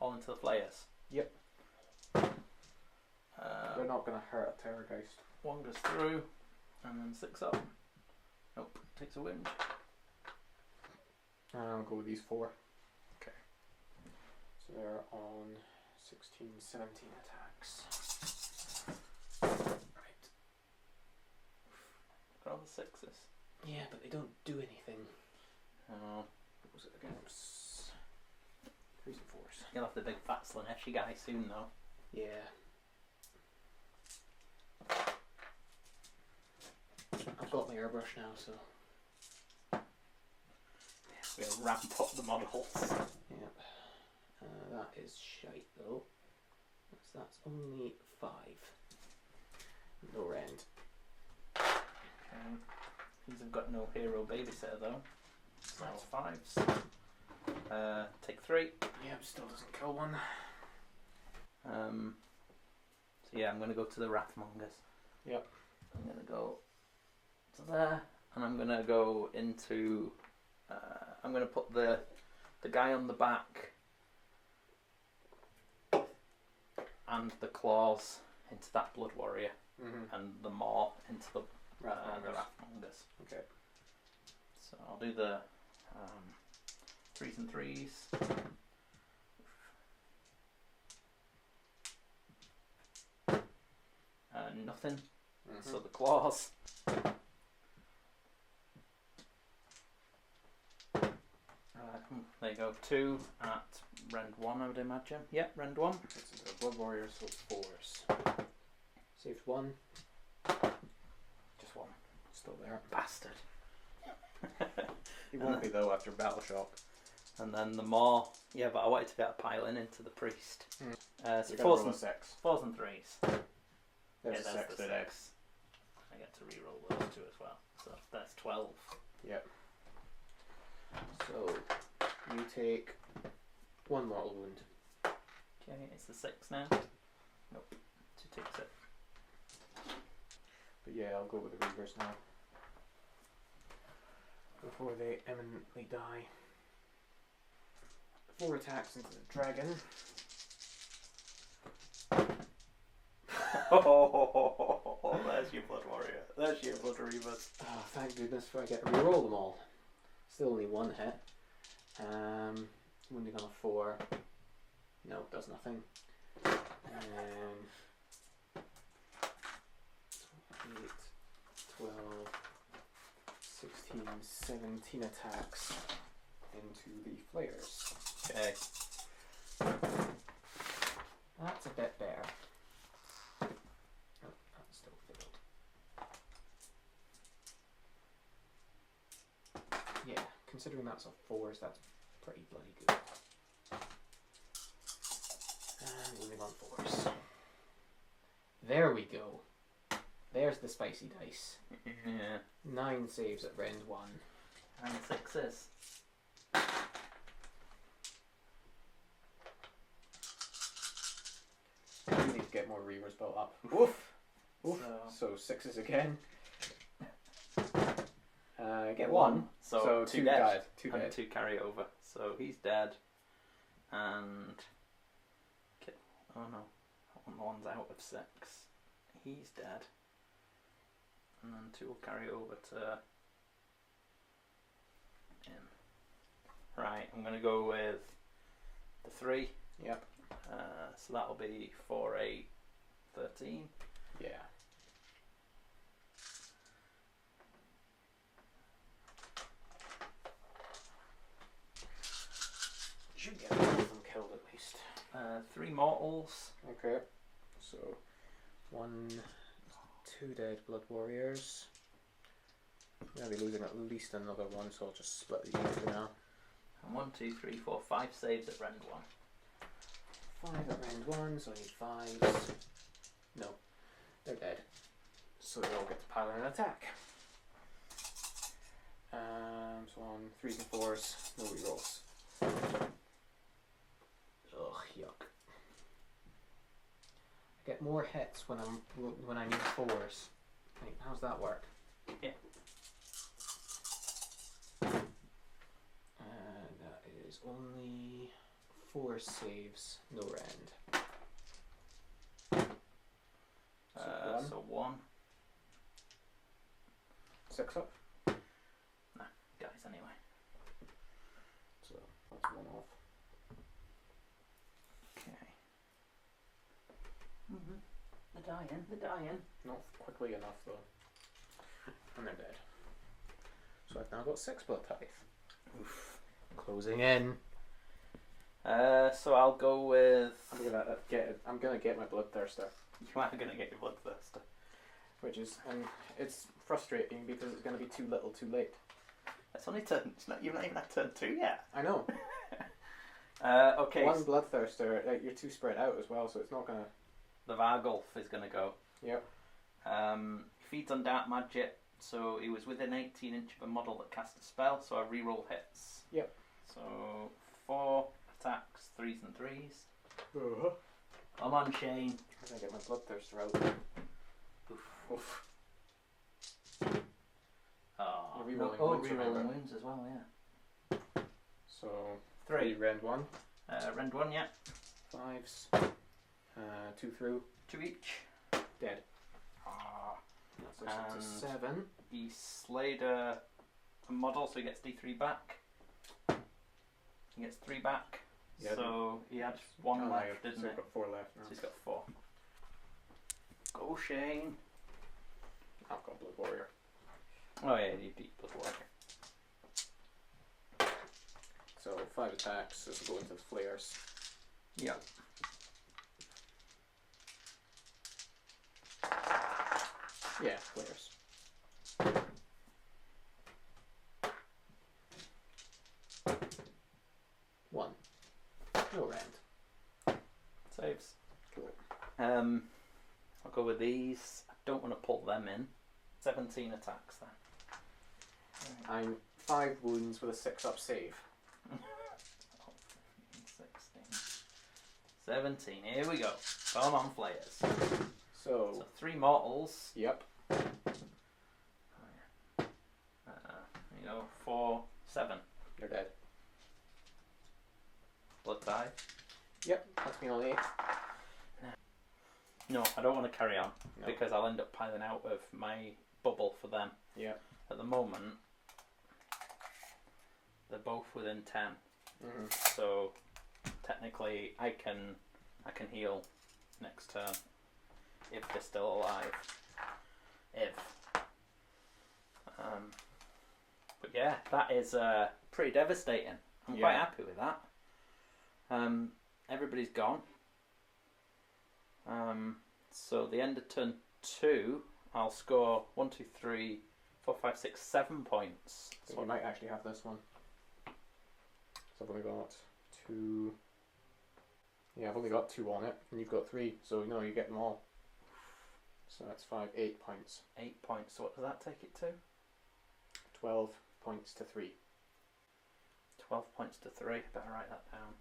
All into the Flayers. Yep. They're not going to hurt a Terrorgheist. 1 goes through, and then 6 up. Nope, takes a wound. I'll go with these 4. Okay. So they're on 16, 17 attacks. Right. Got all the 6s. Yeah, but they don't do anything. Oh. What was it against? 3s and 4s. You'll have the big fat Slaneshi guy soon, though. Yeah. I've got my airbrush now, so. We'll ramp up the models. Yep. That is shite though. That's only 5. No rend. Okay. These have got no hero babysitter though. So that's 5s. Take 3. Yep, still doesn't kill one. So yeah, I'm going to go to the Wrathmongers. Yep. I'm going to go to there, and I'm going to go into... I'm going to put the guy on the back and the claws into that Blood Warrior, and the maw into the Wrathmongers. Okay. So I'll do the 3s and 3s. Nothing. So the claws. There you go. 2 at rend 1, I would imagine. Yep, rend 1. It's into a Blood Warrior, so 4s. Saved 1. Just 1. Still there. Bastard. He won't be though after Battle Shock. And then the maw. Yeah, but I wanted to be able to pile in into the priest. So 4s and 6. 4s and 3s. There's yeah, a 6 the today. 6. I get to re-roll those 2 as well. So that's 12. Yep. So you take 1 mortal wound. Okay, it's the 6 now. Nope. 2 takes it. But yeah, I'll go with the Reavers now. Before they imminently die. 4 attacks into the dragon. Oh, there's your Blood Warrior. There's your Blood Reavers. Oh, thank goodness for I get to reroll them all. Still only 1 hit. Wounding on a 4. No, does nothing. 8, 12, 16, 17 attacks into the Flayers. Okay. That's a bit better. Oh, that still failed. Yeah, considering that's a 4s, that's pretty bloody good. And moving on 4s. There we go. There's the spicy dice. Yeah. 9 saves at rend 1. And 6s. We need to get more Reavers built up. Woof! Oof. So 6s again. Get 1. So 2 dead. died. 2 and dead. 2 carry over. So he's dead. And... Oh no. That one's out of 6. He's dead. And then 2 will carry over to him. Right, I'm going to go with the 3. Yep. So that'll be 4, 8, 13. Yeah. Should get all of them killed at least. 3 mortals. Okay. So 1, 2 dead Blood Warriors. I'm going to be losing at least another one, so I'll just split these for now. And 1, 2, 3, 4, 5 saves at rend 1. 5 at rend 1, so I need 5s. No, they're dead. So they all get to pile in an attack. So on 3s and 4s, no rerolls. Ugh, yuck. I get more hits when I need 4s. Wait, how's that work? Yeah. is only 4 saves, no rend. So 1. 6 up. Nah, guys, anyway. So that's 1 off. Okay. They're dying. Not quickly enough though. And they're dead. So I've now got 6 blood tithe. Oof. Closing in. So I'll go with. I'm gonna get my bloodthirster. You are gonna get your bloodthirster. Which is, and it's frustrating because it's gonna be too little, too late. It's only turn. It's not. You've not even had turn 2 yet. I know. Okay. 1 bloodthirster. You're too spread out as well, so it's not gonna. The Vargulf is gonna go. Yep. Feeds on dark magic, so he was within 18 inch of a model that cast a spell, so I reroll hits. Yep. So 4 attacks, 3s and 3s. Uh-huh. Come on, Shane. I'm gonna get my bloodthirster out. Oof. Oof. Oh, You're rerolling wounds, rerolling wounds as well, yeah. So 3. rend 1. Rend 1, yeah. 5s. 2 through. 2 each. Dead. Ah. So it's a 7. He slayed a model, so he gets D3 back. He gets 3 back. Yeah, so he had 1 left, didn't so he? I've got 4 left now. So he's got 4. Go, Shane. I've got Blood Warrior. Oh yeah, you beat Blood Warrior. So 5 attacks, this will go into the Flayers. Yep. Yeah, Flayers. One. No rend. Saves. Cool. I'll go with these. I don't want to pull them in. 17 attacks then. I'm 5 wounds with a 6 up save. 16. 17. Here we go. Come on, Flayers. So 3 mortals. Yep. You know, 4, 7. You're dead. Blood tithe. Yep, that's me on 8. No, I don't want to carry on No. because I'll end up piling out of my bubble for them. Yep. At the moment, they're both within 10. Mm-hmm. So technically, I can heal next turn if they're still alive. But yeah, that is pretty devastating. I'm quite happy with that. Everybody's gone. So the end of turn 2, I'll score 1, 2, 3, 4, 5, 6, 7 points. So you might actually have this one. So I've only got 2. Yeah, I've only got 2 on it, and you've got 3, so no, you get them all. So that's 5, 8 points. 8 points. So what does that take it to? 12 points to 3. 12 points to 3. Better write that down.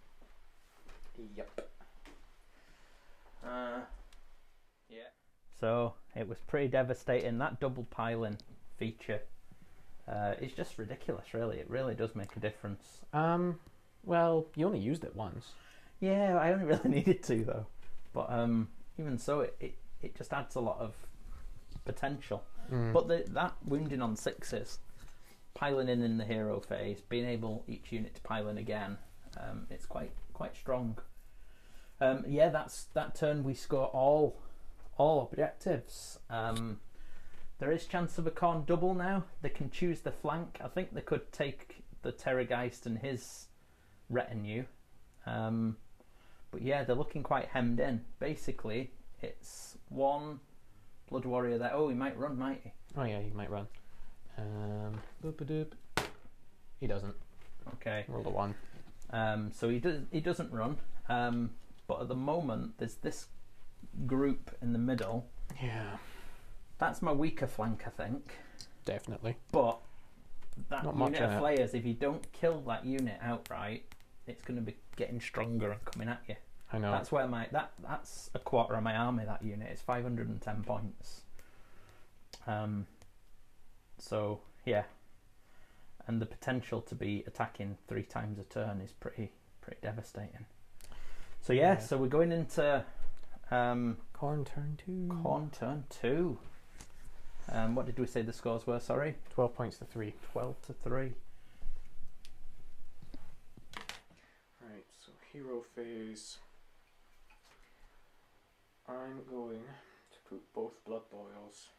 Yep. Yeah. So it was pretty devastating. That double piling feature is just ridiculous, really. It really does make a difference. Well, you only used it once. Yeah, I only really needed to though. But even so, it just adds a lot of potential. But that wounding on 6s, piling in the hero phase, being able each unit to pile in again, it's quite strong. Yeah, that turn we score all objectives. There is chance of a Khorne double now. They can choose the flank. I think they could take the Terrorgheist and his retinue. But yeah, they're looking quite hemmed in. Basically, it's 1 Blood Warrior there. Oh, he might run, might he? Oh yeah, he might run. Boop-a-doop. He doesn't. Okay. Roll a 1. So he doesn't run. But at the moment, there's this group in the middle. Yeah. That's my weaker flank, I think. Definitely. But that Not unit much of Flayers, if you don't kill that unit outright, it's going to be getting stronger and coming at you. I know. That's where that's a quarter of my army. That unit is 510 points. So yeah. and the potential to be attacking 3 times a turn is pretty devastating. So yeah, so we're going into Khorne turn 2. Khorne turn 2. What did we say the scores were? Sorry, 12 points to 3. 12 to 3. Right, so hero phase. I'm going to put both blood boils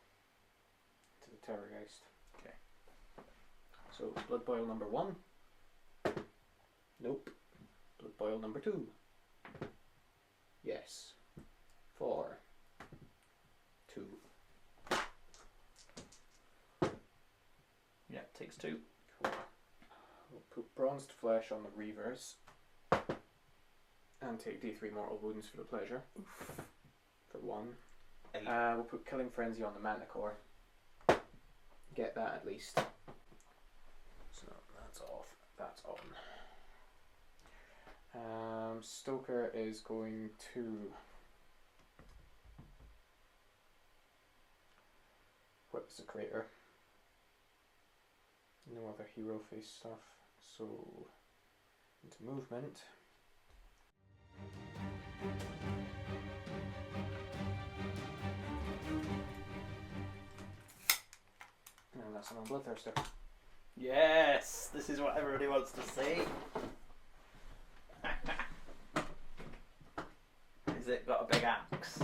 to the Terrorgheist. Okay. So blood boil number 1. Nope. Blood boil number 2. Yes. 4. 2. Yeah, takes 2. Cool. We'll put bronzed flesh on the Reavers and take D3 mortal wounds for the pleasure. For 1. 8. We'll put killing frenzy on the Manticore. Get that at least. So that's off. That's on. Stoker is going to whip the Secretor. No other hero face stuff. So into movement. And that's on Bloodthirster. Yes, this is what everybody wants to see. Is it got a big axe?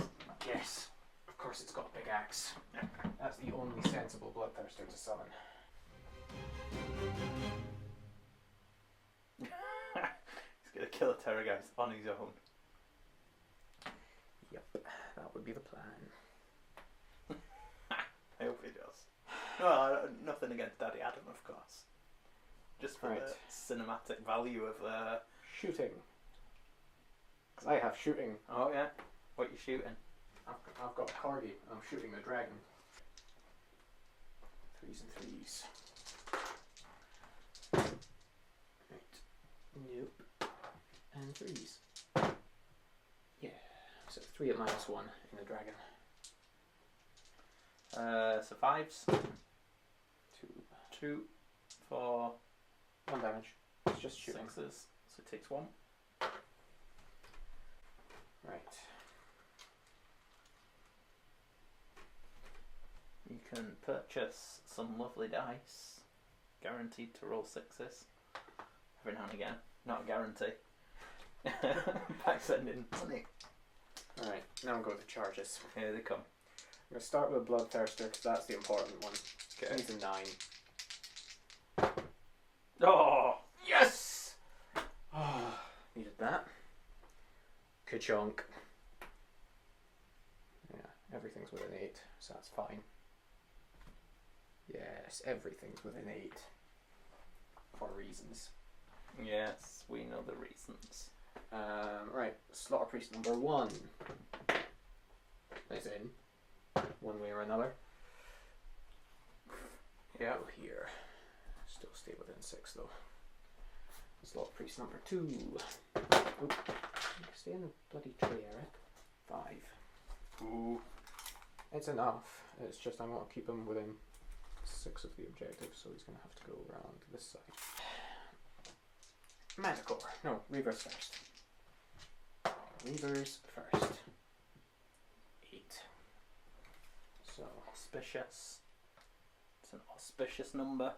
Yes, of course it's got a big axe. That's the only sensible Bloodthirster to summon. He's going to kill a Terrorgheist on his own. Yep, that would be the plan. I hope he does. No, nothing against Daddy Adam, of course. Just for the cinematic value of shooting. Because I have shooting. Oh yeah, what are you shooting? I've got a corgi. I'm shooting a dragon. 3s and 3s. Right. Nope. And 3s. Yeah. So 3 at -1 in the dragon. So 5s. 2. 2 for 1 damage. It's just shooting. 6s. So it takes 1. Right. You can purchase some lovely dice, guaranteed to roll 6s. Every now and again. Not a guarantee. Back sending money. Alright, now I'm going to charges. Here they come. I'm going to start with Bloodthirster because that's the important one. Okay. He's a 9. Oh! Yes! Oh, needed that. Ka-chunk. Yeah, everything's within 8, so that's fine. Yes, everything's within 8. For reasons. Yes, we know the reasons. Right, Slaughter Priest number 1 is in, one way or another. Yeah. Go here. Still stay within 6 though. Slaughter Priest number 2. Oop. Stay in the bloody tree, Erik. 5. Ooh. It's enough. It's just I want to keep him within 6 of the objective, so he's going to have to go around this side. Manticore. No, Reavers first. Reavers first. 8. So, Auspicious. It's an auspicious number.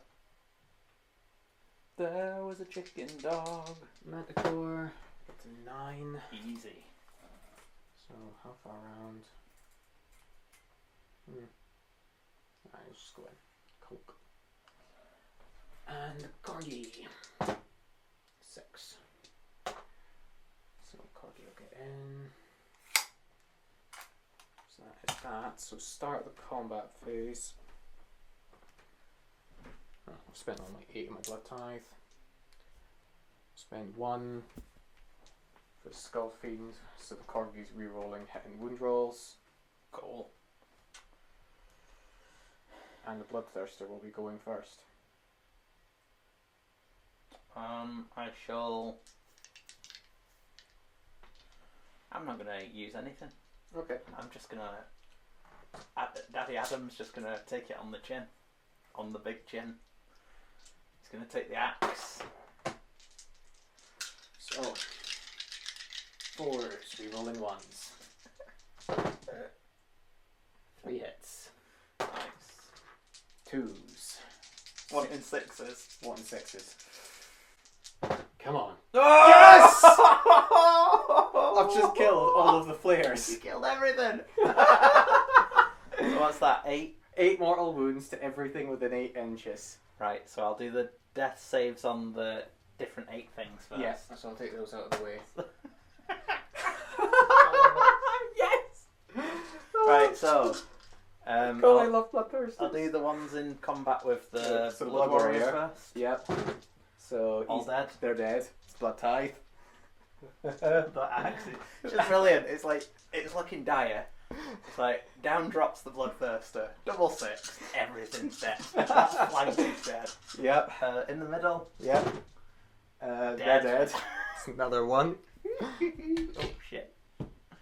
There was a chicken dog. Manticore. It's a 9. Easy. So, how far around? Alright, just go in. Coke. And Corgi. 6. So Corgi will get in. So that is that. So start the combat phase. Oh, I've spent all my 8 of my blood tithe. Spend 1 for Skullfiend, so the Corgi's re-rolling hit and wound rolls. Cool. And the Bloodthirster will be going first. I shall... I'm not going to use anything. Okay. I'm just going to... Daddy Adam's just going to take it on the chin. On the big chin. He's going to take the axe. So, 4s, we roll in 1s. 3 hits. Nice. 2s. 1 in 6s. 1 in 6s. Come on. Yes! I've just killed all of the flayers. You killed everything. So what's that? 8? 8 mortal wounds to everything within 8 inches. Right, so I'll do the death saves on the different 8 things first. Yeah, so I'll take those out of the way. Yes! Right, so... Oh, I love bloodthirsters. I'll do the ones in combat with the So Blood Warrior first. Yep. So All dead. They're dead. It's blood tithe. That axe is just brilliant. It's like, it's looking dire. It's like, down drops the Bloodthirster. Double 6. Everything's dead. That flank is dead. Yep. In the middle. Yep. Dead. They're dead. Another one. Oh shit.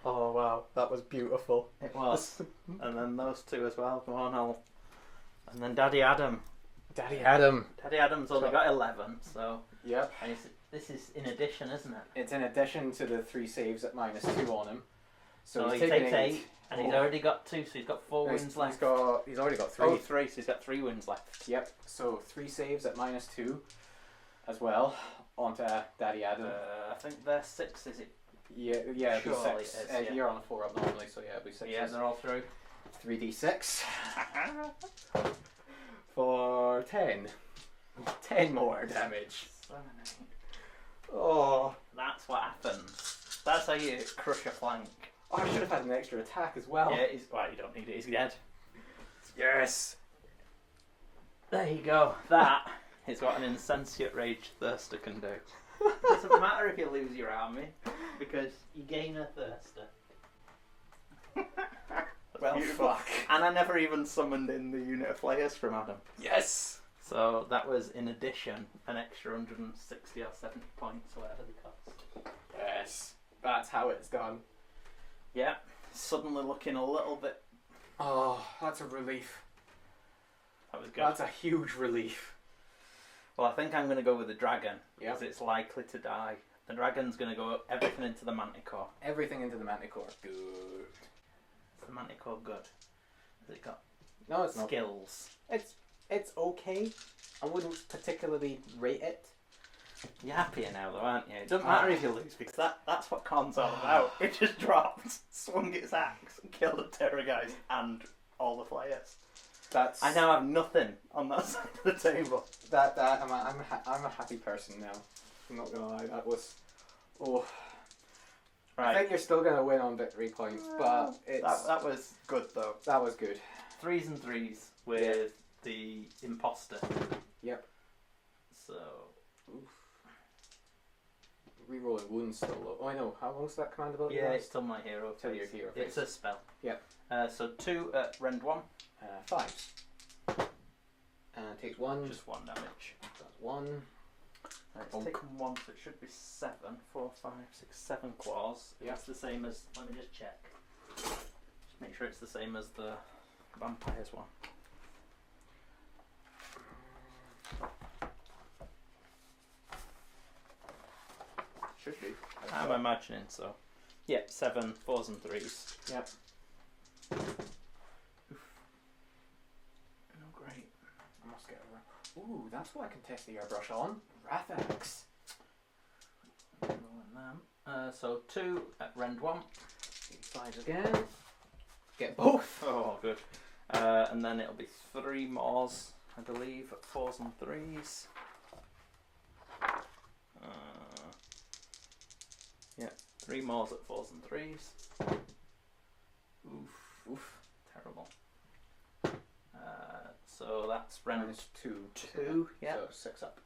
Oh wow, that was beautiful. It was. And then those 2 as well. Come on, And then Daddy Adam. Daddy Adam. Daddy Adam's only got 11, so... Yep. And this is in addition, isn't it? It's in addition to the 3 saves at -2 on him. So he taken takes 8, and he's already got 2, so he's got 4 wins left. He's already got 3. Oh, 3, so he's got 3 wins left. Yep. So 3 saves at -2 as well onto Daddy Adam. I think they're 6, is it? Yeah, it'd be Surely 6. it is, yeah. You're on a 4 up normally, so yeah, it'd be 6. Yeah, they're all through. 3d6 for 10. 10 more damage. 7, 8. Oh, That's what happens. That's how you crush a flank. I should have had an extra attack as well. Yeah, well, you don't need it, he's dead. Yes. There you go. That is what an insensate rage thirster can do. It doesn't matter if you lose your army, because you gain a thirster. Well, beautiful. fuck. And I never even summoned in the unit of Flayers from Adam. Yes. So that was, in addition, an extra 160 or 70 points, or whatever they cost. Yes. That's how it's done. Yeah, suddenly looking a little bit... Oh, that's a relief. That was good. That's a huge relief. Well, I think I'm going to go with the dragon, Yep. because it's likely to die. The dragon's going to go everything into the Manticore. Everything into the Manticore. Good. Is the Manticore good? Has it got No, it's not. skills? It's okay. I wouldn't particularly rate it. You're happier now though, aren't you? It doesn't matter if you lose, because that's what Khorne's all about. It just dropped, swung its axe, killed the Terrorgheist and all the Flayers. That's. I now have nothing on that side of the table. I'm a happy person now. I'm not gonna lie. That was. Oh. Right. I think you're still gonna win on victory points, but it's That was good though. that was good. 3s and 3s with the imposter. Yep. So. Oof. Rerolling wounds still low. Oh, I know. How long's that command ability? Yeah, last? it's still my hero. Still your hero It's phase. a spell. Yep. So 2 at rend 1. 5s. And takes 1. Just 1 damage. That's 1. Right, it's Bonk. taken 1, so it should be 7, 4, 5, 6, 7 claws. Yep. It's the same as. Let me just check. Just make sure it's the same as the vampires one. Should be. I'm imagining so. Yep, 7, 4s and 3s. Yep. Oh, great. I must get a. Ooh, that's what I can test the airbrush on. Wrathax. Rolling them. So 2 at rend 1. 5 again. Get both. Oh, good. And then it'll be 3 mores, I believe, at 4s and 3s. Yeah, 3 mores at 4s and 3s. Oof, terrible. So that's rend Minus 2. 2, yeah. So 6 up.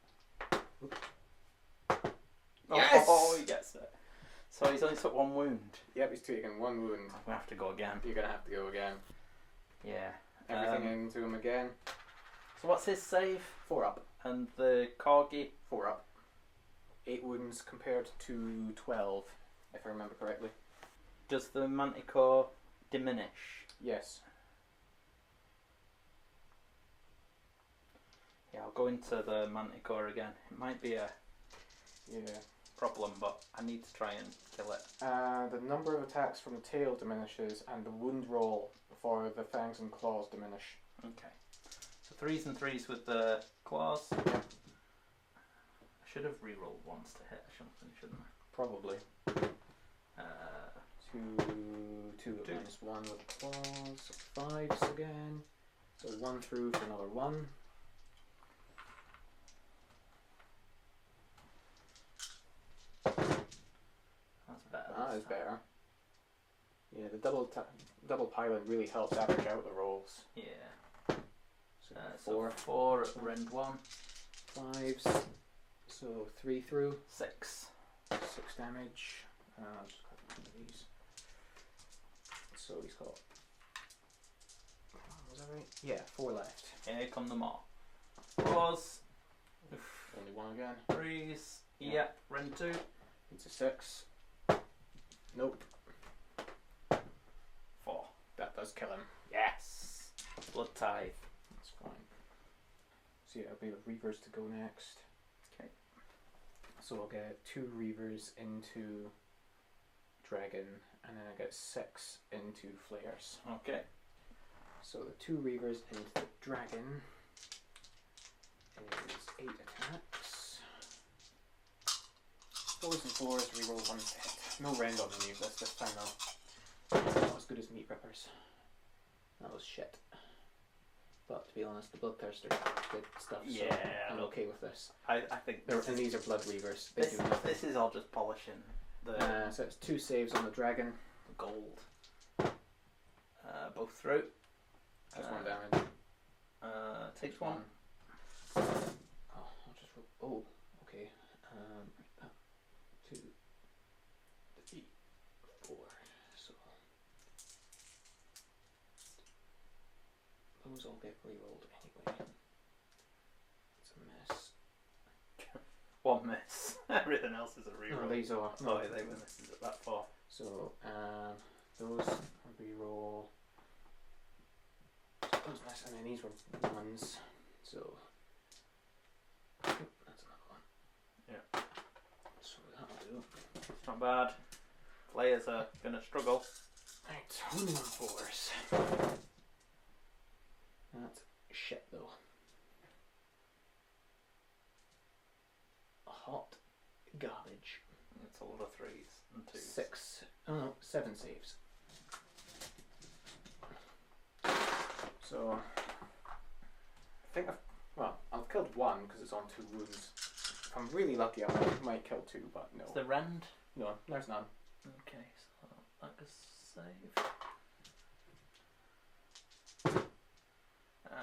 Yes! Oh, he gets it. So he's only took 1 wound. Yep, he's taking 1 wound. I'm going to have to go again. You're going to have to go again. Yeah. Everything into him again. So what's his save? 4 up. And the Corgi? 4 up. 8 wounds compared to 12, if I remember correctly. Does the Manticore diminish? Yes. Yeah, I'll go into the Manticore again. It might be a problem, but I need to try and kill it. The number of attacks from the tail diminishes, and the wound roll for the fangs and claws diminish. Okay. So 3s and 3s with the claws. Yep. I should have re-rolled once to hit or something, shouldn't I? Probably. 2 at -1 with the claws. So 5s again. So 1 through for another 1. That's better. That is better. Yeah, the double pilot really helps average out the rolls. Yeah. So So 4 at rend 1. 5s. So 3 through. 6. 6 damage. I'll just cut one of these. So he's got. Was that right? Yeah, 4 left. Here come them all. 4s. Only 1 again. 3s. Yep. Rend 2. It's a 6. Nope. 4. That does kill him. Yes. Blood Tithe. That's fine. So yeah, it'll be the Reavers to go next. Okay. So I'll get 2 Reavers into Dragon, and then I get 6 into Flayers. Okay. So the 2 Reavers into the Dragon is 8 attacks. 4s and 4s, reroll 1 to hit. No rend on any of this time though. Not as good as Meat Rippers. That was shit. But to be honest, the Bloodthirster is good stuff, so Yeah. I'm okay with this. I think And these are Blood Reavers. They do nothing. this is all just polishing the So it's 2 saves on the Dragon. gold. Both through. Just 1 damage. Takes 1. Oh, I'll just roll. Oh, okay. 2, 3, 4. So those all get re-rolled anyway. It's a mess. 1 miss. Everything else is a reroll. No, these are. Oh, yeah, they were misses at that 4. So those are re-roll. Those miss, and then these were 1s. So that's another one. Yeah. So that'll do. It's not bad. Players are gonna struggle. Right, only on 4s. That's shit though. Hot garbage. It's a lot of 3s and 2s. 6. Oh no, 7 saves. So I think I've killed 1 because it's on 2 wounds. If I'm really lucky, I might kill 2, but no. Is the rend? No, there's none. Okay, so that goes save.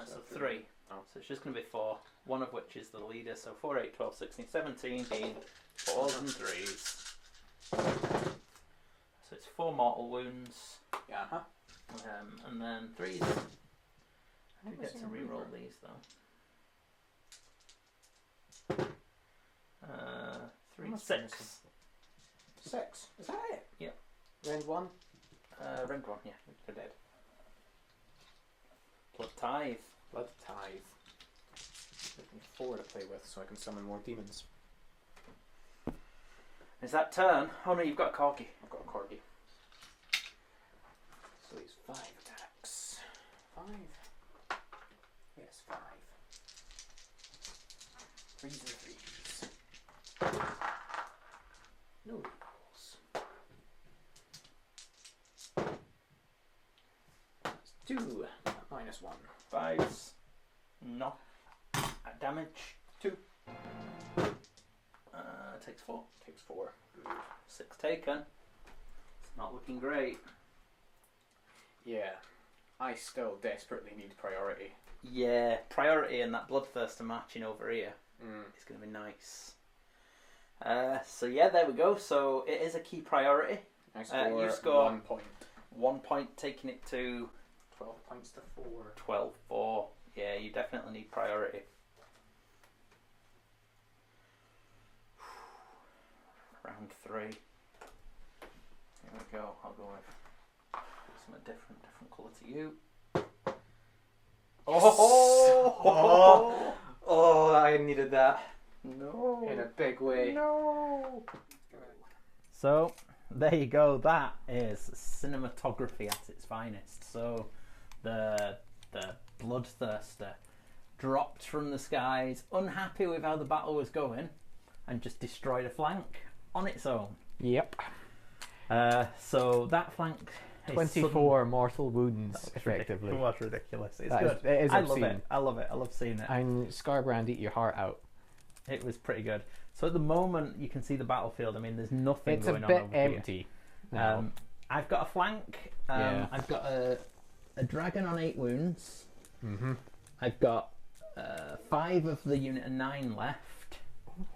So 3. Oh. So it's just going to be 4, one of which is the leader. So 4, 8, 12, 16, 17, 4s and 3s. So it's 4 mortal wounds. Yeah. And then 3s. I do get to reroll these though. 3, 6. 6. Is that it? Yep. Rend 1. Rend 1, yeah, they're dead. Blood Tithe. Blood Tithe. Give me 4 to play with so I can summon more demons. Is that turn? Oh no, you've got a Corgi. I've got a Corgi. So he's 5 attacks. 5? Yes, 5. 3s and 3s. No rolls. That's 2 at -1. 5s. No. At damage. 2. Takes 4. Takes 4. 6 taken. It's not looking great. Yeah. I still desperately need priority. Yeah, priority and that Bloodthirster marching over here is going to be nice. So yeah, there we go. So it is a key priority. I score, you score 1 point. 1 point, taking it to 12 points to 4. 12-4. Yeah, you definitely need priority. Round 3. Here we go. I'll go with some different colour to you. Oh! I needed that No. in a big way. No. So, there you go. That is cinematography at its finest. So, the Bloodthirster dropped from the skies, unhappy with how the battle was going, and just destroyed a flank on its own. Yep. So that flank is 24 mortal wounds, effectively. It was ridiculous. It's That good. it is I obscene. love it. I love it. I love seeing it. And Scarbrand eat your heart out. It was pretty good. So at the moment, you can see the battlefield. I mean, there's nothing It's going a on over bit empty. here. I've got a flank. Yeah. I've got a dragon on 8 wounds. Mm-hmm. I've got 5 of the unit of 9 left.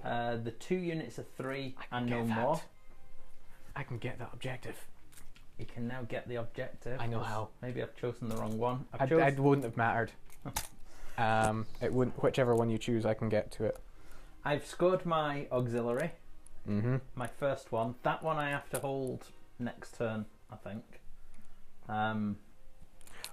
The 2 units of 3 and no more. I can get that objective. You can now get the objective. I know how. Maybe I've chosen the wrong one. It wouldn't have mattered. It wouldn't. Whichever one you choose, I can get to it. I've scored my auxiliary. Mm-hmm. My first one. That one I have to hold next turn, I think.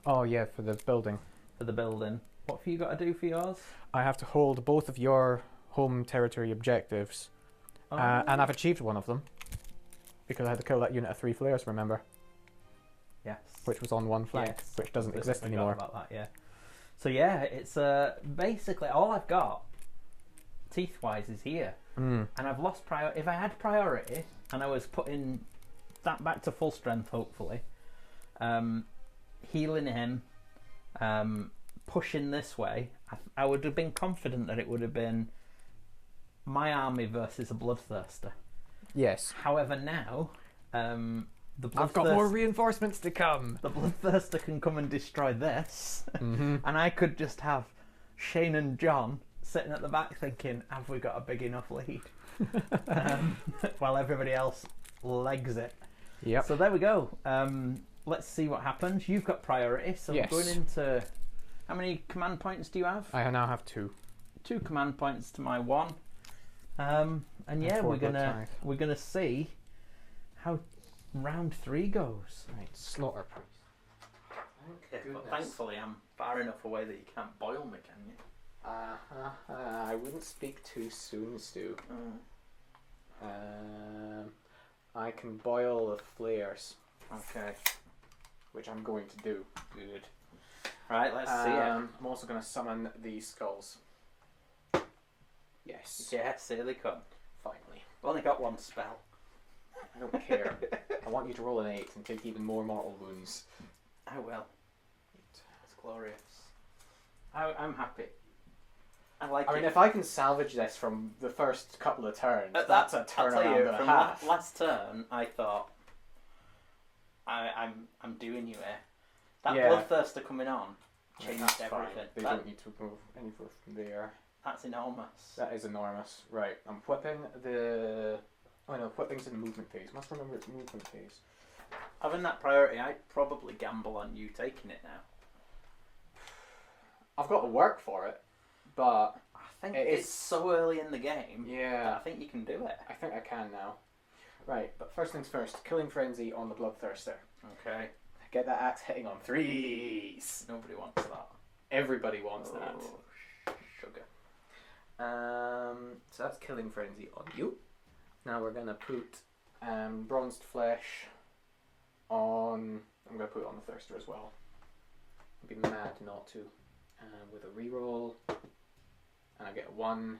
Oh yeah, for the building. For the building. What have you got to do for yours? I have to hold both of your home territory objectives, and I've achieved one of them because I had to kill that unit of 3 flayers. Remember? Yes. Which was on one flank, Yes. which doesn't I exist forgot anymore. About that, yeah. So yeah, it's basically all I've got teeth-wise is here, and I've lost priority. If I had priority and I was putting that back to full strength, hopefully, healing him, pushing this way, I would have been confident that it would have been my army versus a Bloodthirster. Yes. However, now I've got more reinforcements to come. The Bloodthirster can come and destroy this, Mm-hmm. and I could just have Shane and John sitting at the back thinking, have we got a big enough lead? While everybody else legs it. Yep. So there we go. Let's see what happens. You've got priority, so Yes. we're going into... How many command points do you have? I now have 2. 2 command points to my 1. And yeah, four we're gonna see how round 3 goes. Right, slaughter priest. Okay, but thankfully I'm far enough away that you can't boil me, can you? I wouldn't speak too soon, Stu. I can boil the flayers, Okay. which I'm going to do. Good. Right, let's see it. I'm also going to summon the skulls. Yes. Yes, here they come. Finally. I've only got 1 spell. I don't care. I want you to roll an 8 and take even more mortal wounds. I will. It's glorious. I'm happy. I like it. I mean, if I can salvage this from the first couple of turns, that's a I'll tell turnaround you, and a from half. last turn, I thought, I'm doing you here. That Yeah. Bloodthirster coming on changed That's fine. everything. They don't need to move any further from there. That's enormous. That is enormous. Right, I'm whipping the... Oh no, whipping's in the movement phase. Must remember it's movement phase. Having that priority, I'd probably gamble on you taking it now. I've got to work for it, but... I think it's so early in the game. Yeah. That I think you can do it. I think I can now. Right, but first things first, Killing Frenzy on the Bloodthirster. Okay. Get that axe hitting on 3s. Nobody wants that. Everybody wants that. Sugar. So that's Killing Frenzy on you. Now we're going to put Bronzed Flesh on... I'm going to put it on the Thirster as well. I'd be mad not to. With a reroll. And I get 1.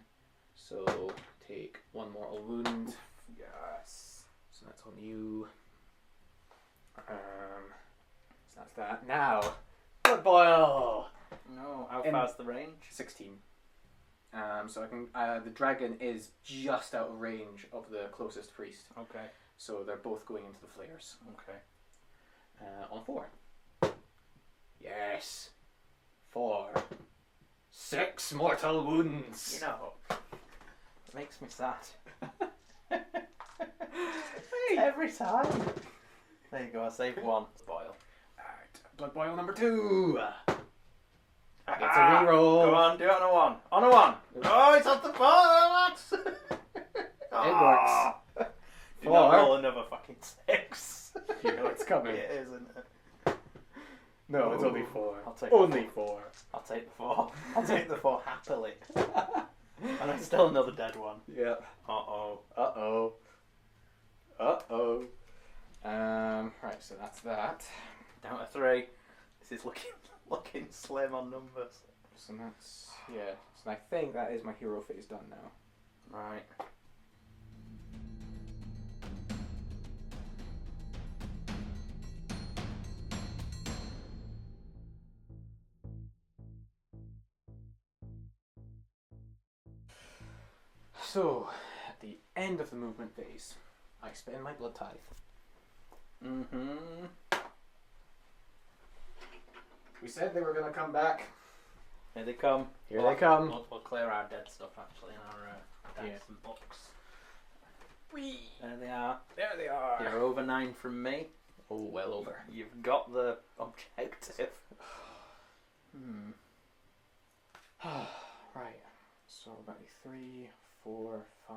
So take 1 mortal wound. Yes. So that's on you. So that's that. Now, Blood Boil! No, how far's the range? 16. So I can. The dragon is just out of range of the closest priest. Okay. So they're both going into the flayers. Okay. On 4. Yes. 4. 6 mortal wounds. You know, it makes me sad. Hey. Every time. There you go, I saved 1. Boil. Alright, Blood Boil number 2. It's a Ah, reroll. Go on, do it on a 1. On a 1. Oh, it's off the board. It works. Do not roll another fucking 6. You know it's coming. It is, isn't it? No, it's only 4. I'll take only the 4. I'll take the 4. I'll take the 4 happily. And it's still another dead one. Yep. Uh-oh. Uh-oh. Uh-oh. Right, so that's that. Down to 3. This is looking slim on numbers. So that's, yeah. So I think that is my hero phase done now. Right. So, at the end of the movement phase, I spend my blood tithe. We said they were going to come back. Here they come. Here they come. We'll clear our dead stuff actually in our decks and books. Whee! There they are. There they are. You're over 9 from me. Oh, well over. You've got the objective. Right. So about 3, 4, 5,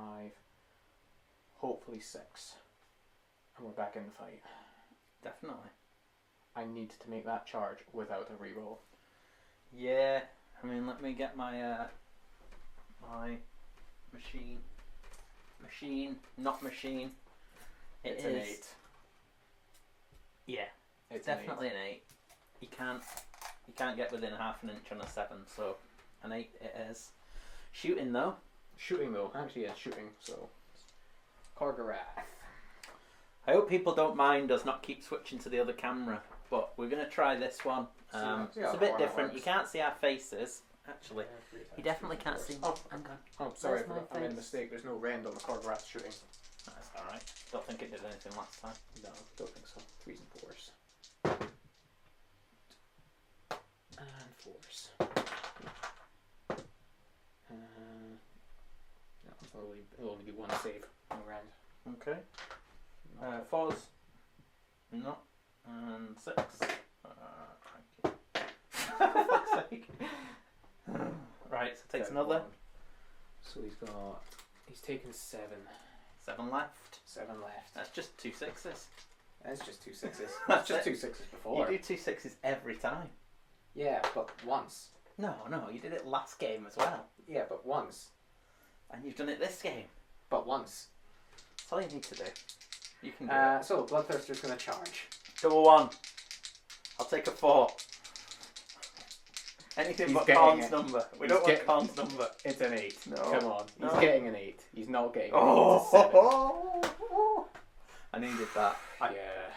hopefully 6. And we're back in the fight. Definitely. I need to make that charge without a reroll. Yeah. I mean, let me get my my machine. Not machine. It's is. An 8. Yeah. It's definitely an 8. You can't get within half an inch on a 7, so an 8 it is. Shooting though. Shooting though. Actually, yeah, shooting. So, Korgarath. I hope people don't mind us not keep switching to the other camera, but we're going to try this one. It's a bit different. You can't see our faces. Actually, you definitely can't see. Oh, hang on. Oh, sorry, Where's I my made a face? mistake. There's no rend on the Korgarath shooting. That's alright. Don't think it did anything last time. No, don't think so. 3s and 4s. And 4s. No, it'll only be 1 save on the round. Okay. 4s. No. And 6. Thank you. For fuck's sake. Right, so it takes another. So he's taken 7. 7 left. 7 left. That's just 2 6s. That's just 2 6s. That's That's just it. 2 6s before. You do 2 6s every time. Yeah, but once. No, you did it last game as well. Yeah, but once. And you've done it this game. But once. That's all you need to do. You can do it. So, Bloodthirster's going to charge. Double 1. I'll take a 4. Anything He's but getting Khorne's it. number. We He's don't want getting- Khorne's number. It's an 8. No. Come on. No. He's getting an 8. He's not getting an 8. It's a 7. I needed that. Yeah.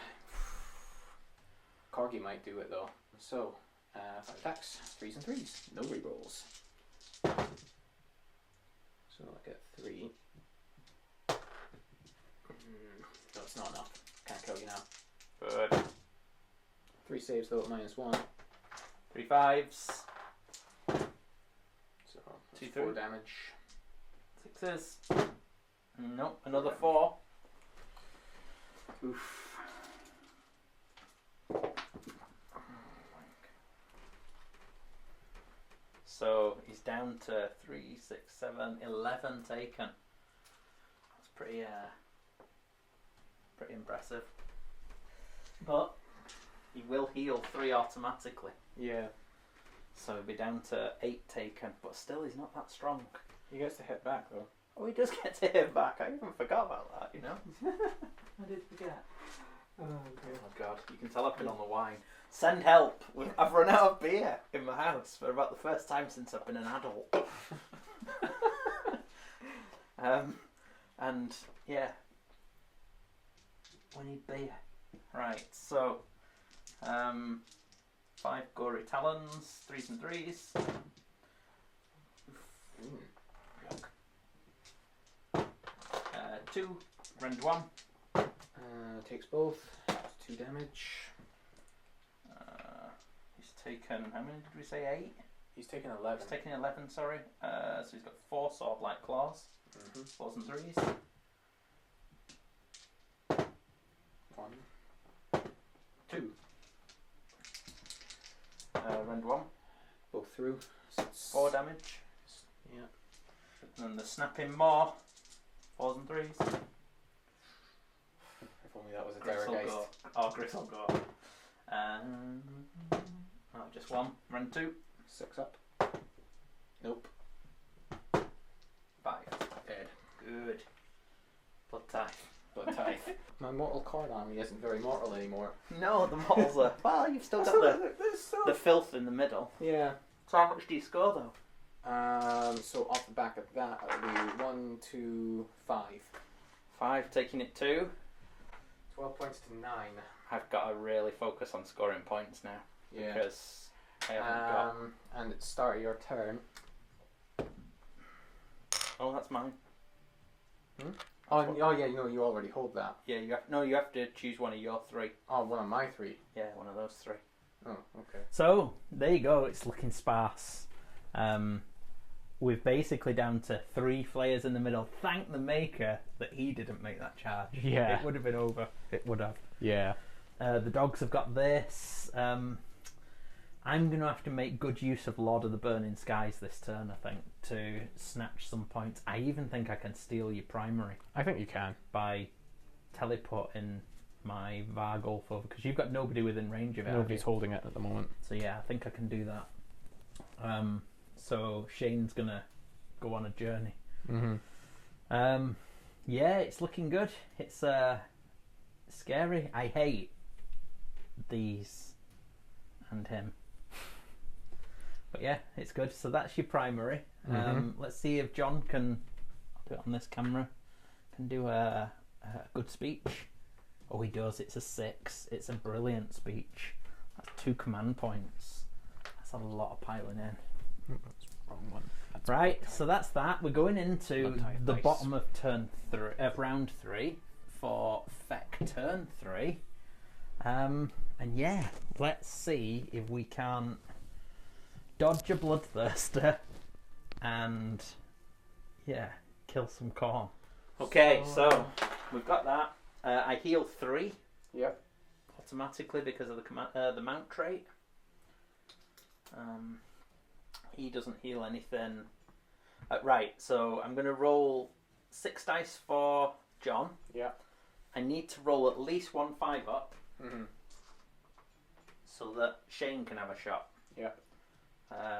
Corgi might do it though. So, 5 attacks, 3s and 3s. No rerolls. So I get 3. No, it's not enough. Can't kill you now. Good. 3 saves though at -1. 3 5s. So, 2 4 3. damage. 6s. Nope, another 4. Oof. So he's down to 3, 6, 7, 11 taken. That's pretty impressive. But he will heal 3 automatically. Yeah. So he'll be down to 8 taken, but still he's not that strong. He gets to hit back though. Oh, he does get to hit back. I even forgot about that, you know. I did forget. Oh, Oh god, you can tell I've been on the wine. Send help! I've run out of beer in my house for about the first time since I've been an adult. And yeah, we need beer. Right, so 5 gory talons, 3s and 3s. Yuck. 2, rend 1. Takes both. 2 damage. He's taken, how many did we say? 8? He's taken 11. He's taken 11, sorry. So he's got 4 sword-like claws. 4s and 3s. 1. 2. Rend 1. Both through. 4 damage. Yeah. And then the snapping maw. 4s and 3s. If only that was a Gristle Terrorgheist. gore. Oh, Gristle gore. Not just one. Run 2. 6 up. Nope. 5. Dead. Good. Blood Tithe. Blood Tithe. My mortal Khorne army isn't very mortal anymore. No, the models are. Well, you've still got the filth in the middle. Yeah. So how much do you score though? So off the back of that, it'll be 1, 2, 5. 5, taking it to 12 points to 9. I've got to really focus on scoring points now. Yeah. Because I haven't got. And at the start of your turn. Oh, that's mine. Oh yeah, no, you already hold that. Yeah, you have to choose one of your 3. Oh, one of my 3. Yeah, one of those 3. Oh, okay. So there you go. It's looking sparse. We're basically down to 3 Flayers in the middle. Thank the maker that he didn't make that charge. Yeah. It would have been over. It would have. Yeah. The dogs have got this. I'm going to have to make good use of Lord of the Burning Skies this turn, I think, to snatch some points. I even think I can steal your primary I think you can. by teleporting my Vargulf over, because you've got nobody within range of it. Nobody's holding it at the moment. So yeah, I think I can do that. So Shane's going to go on a journey. Mm-hmm. Yeah, it's looking good. It's scary. I hate these and him. But yeah, it's good. So that's your primary. Let's see if John can, I'll do it on this camera, can do a good speech. Oh, he does. It's a 6. It's a brilliant speech. That's 2 command points. That's a lot of piling in. That's the wrong one. That's Right, so that's that. We're going into the Nice. bottom of round 3 for Feck turn 3. And yeah, let's see if we can dodge a Bloodthirster and yeah, kill some Khorne. Okay, so we've got that. I heal 3 Yep. automatically because of the mount trait. He doesn't heal anything. Right, so I'm going to roll 6 dice for John. Yep. I need to roll at least 1 5 up so that Shane can have a shot. Yep.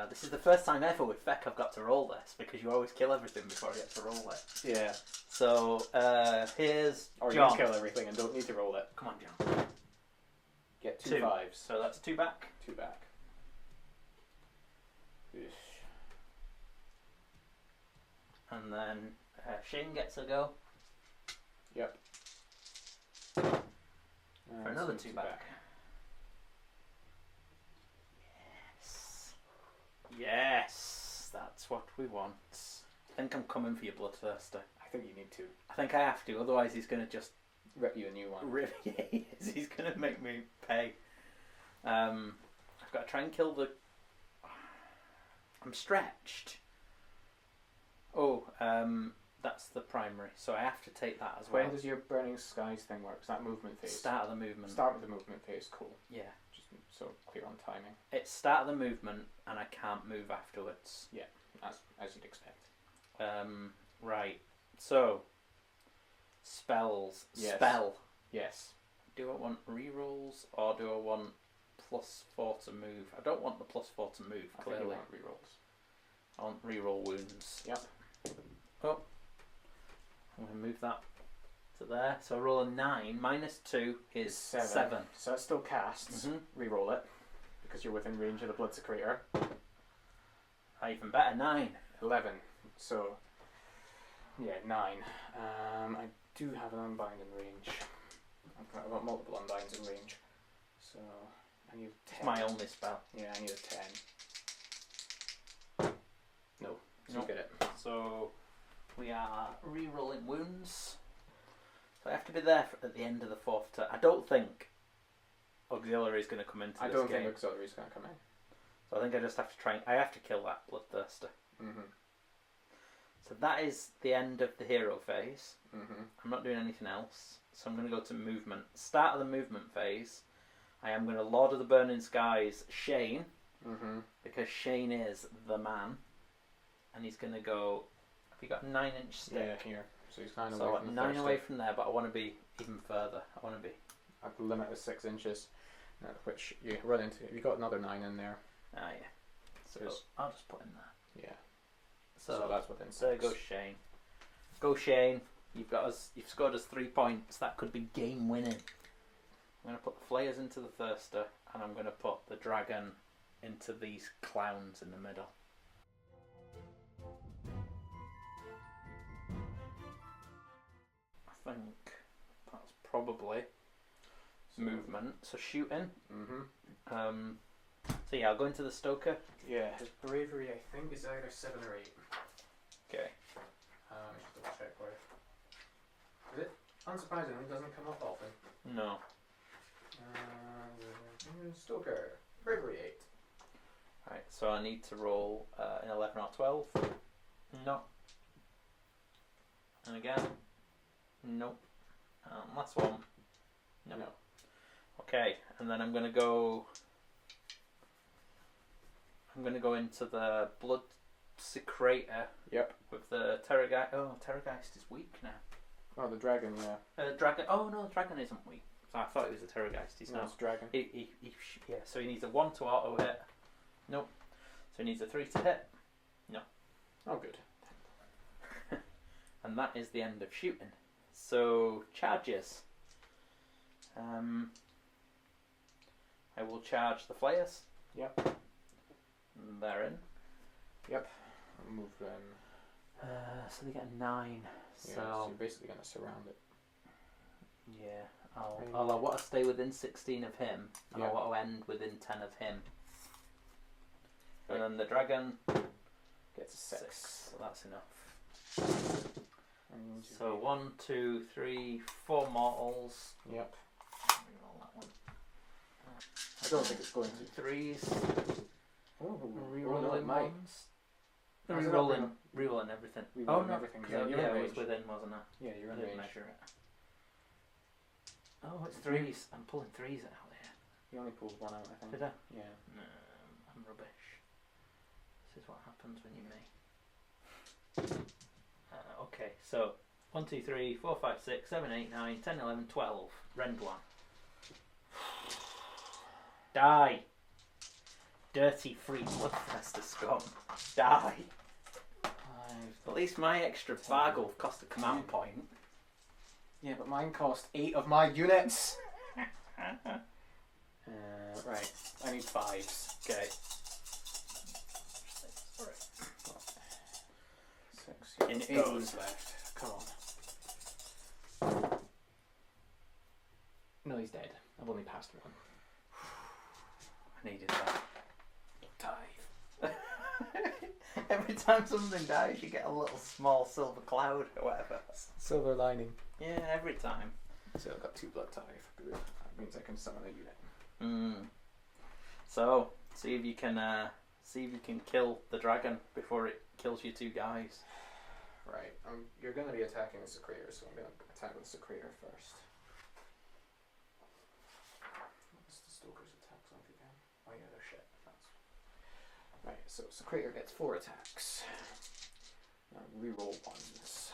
This is the first time ever with Feck I've got to roll this, because you always kill everything before I get to roll it. Yeah. So here's Or John. you kill everything and don't need to roll it. Come on, John. Get 2 2. 5s. So that's 2 back. 2 back. And then Shane gets a go Yep. for another 2 back. Yes, that's what we want. I think I'm coming for your Bloodthirster. I think you need to. I think I have to, otherwise he's going to just Rip you a new one. rip. Yeah, he is. He's going to make me pay. I've got to try and kill the. I'm stretched. Oh, that's the primary, so I have to take that as well. When does your Burning Skies thing work? Is that movement phase? Start of the movement. Start with the movement phase, cool. Yeah. Just so clear on timing. It's start of the movement, and I can't move afterwards. Yeah, as you'd expect. Right. So, spells. Yes. Spell. Yes. Do I want rerolls or do I want +4 to move? I don't want the +4 to move, I think you clearly. want rerolls. I want reroll wounds. Yep. Oh. I'm going to move that to there. So I roll a 9. -2 is 7. So it still casts. Reroll it. Because you're within range of the Blood Secretor. Even better, 9. 11. So, yeah, 9. I do have an Unbind in range. I've got multiple Unbinds in range. So, I need 10. It's my only spell. Yeah, I need a 10. No, so Nope. get it. So we are re-rolling wounds. So I have to be there at the end of the 4th turn. I don't think auxiliary is going to come into this I don't game. think Auxiliary is going to come in. So I think I just have to try. I have to kill that Bloodthirster. So that is the end of the hero phase. I'm not doing anything else. So I'm going to go to movement. Start of the movement phase. I am going to Lord of the Burning Skies Shane. Because Shane is the man. And he's going to go. Have you got a 9-inch stick? Yeah, here. So he's 9 So away from the 9 first away stick. from there, but I want to be even further. I want to be. I've limit is 6 inches. Which you run into. You got another 9 in there. Ah, yeah. So There's- I'll just put in that. Yeah. So that's within 6. there goes Shane. Go Shane. You've scored us 3 points. That could be game winning. I'm going to put the Flayers into the Thirster, and I'm going to put the Dragon into these clowns in the middle. I think that's probably movement. So shooting. Mm-hmm. So yeah, I'll go into the Stoker. Yeah, his bravery I think is either 7 or 8. Okay. Just double check where. Is it? Unsurprisingly, it doesn't come up often. No. Stoker, bravery 8. Right, so I need to roll an 11 or 12. No. And again. Nope. Last one. No. Okay, and then I'm gonna go into the Blood Secretor. Yep. With the Terrorgheist. Oh, Terrorgheist is weak now. Oh, the dragon, yeah. Dragon. Oh no, the dragon isn't weak. So I thought it was a Terrorgheist. He's not. It's dragon. Yeah. So he needs a 1 to auto hit. Nope. So he needs a 3 to hit. No. Oh, good. And that is the end of shooting. So charges. I will charge the Flayers. Yep. They're in. Yep. I'll move them. So they get a 9. Yeah, So you're basically going to surround it. yeah, I'll want to stay within 16 of him, and I Yeah. want to end within 10 of him. Right. And then the dragon Gets a 6. So that's enough. And So 1, 2, 3, 4 mortals. Yep. Reroll that one. I don't think it's going to. 3s. Oh, Rerolling no, it might. ones. Is it Rerolling everything. Rerolling no, everything. 'cause Yeah, you're in it was range. within, wasn't it? Yeah, you're I in didn't range. measure it. Oh, it's 3s. I'm pulling 3s out here. You only pulled 1 out, I think. Did I? Yeah. No, I'm rubbish. This is what happens when you're me. Okay, so 1, 2, 3, 4, 5, 6, 7, 8, 9, 10, 11, 12. Rend 1. Die! Dirty free bloodthirster scum. Die! 5. At least my extra bargle cost a command point. Yeah, but mine cost 8 of my units. Right. I need 5s. Okay. 6. In it 8 goes. wounds left. Come on. No, he's dead. I've only passed 1. I needed that. Dive. Every time something dies, you get a little small silver cloud or whatever. Silver lining. Yeah, every time. So I've got 2 blood dive. Good. That means I can summon a unit. So see if you can kill the dragon before it kills your 2 guys. Right. You're going to be attacking the Secretor, so I'm going to attack with the Secretor first. What's the Stoker's attacks like again? Oh yeah, they're shit. Right, so Secretor gets 4 attacks. Now reroll 1s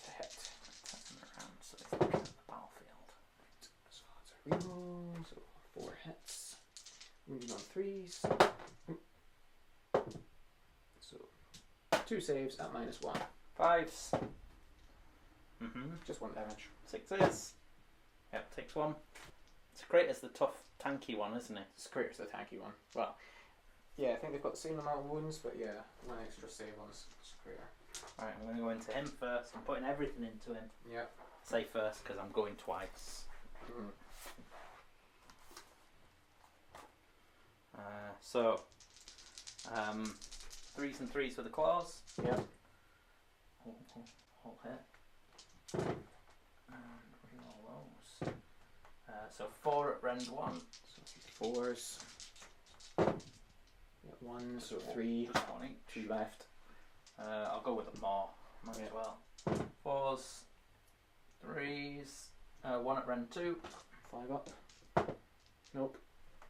to hit. Turn them around so they can get the battlefield. So that's a reroll, so 4 hits. Moving on 3s. So 2 saves at -1. 5s. Just 1 damage. 6s. Yep, takes 1. Secretor's the tough, tanky one, isn't it? Secretor's the tanky one. Well, yeah, I think they've got the same amount of wounds, but yeah, 1 extra save on Secretor. Right, I'm going to go into him first. I'm putting everything into him. Yeah. Say first because I'm going twice. So 3s and 3s for the claws. Yep. Whole hit. And reroll those. So 4 at rend 1. So 4s. Get 1, so 3. Just 1 each. 2 left. I'll go with a more. Might as well. 4s. 3s. 1 at rend 2. 5 up. Nope.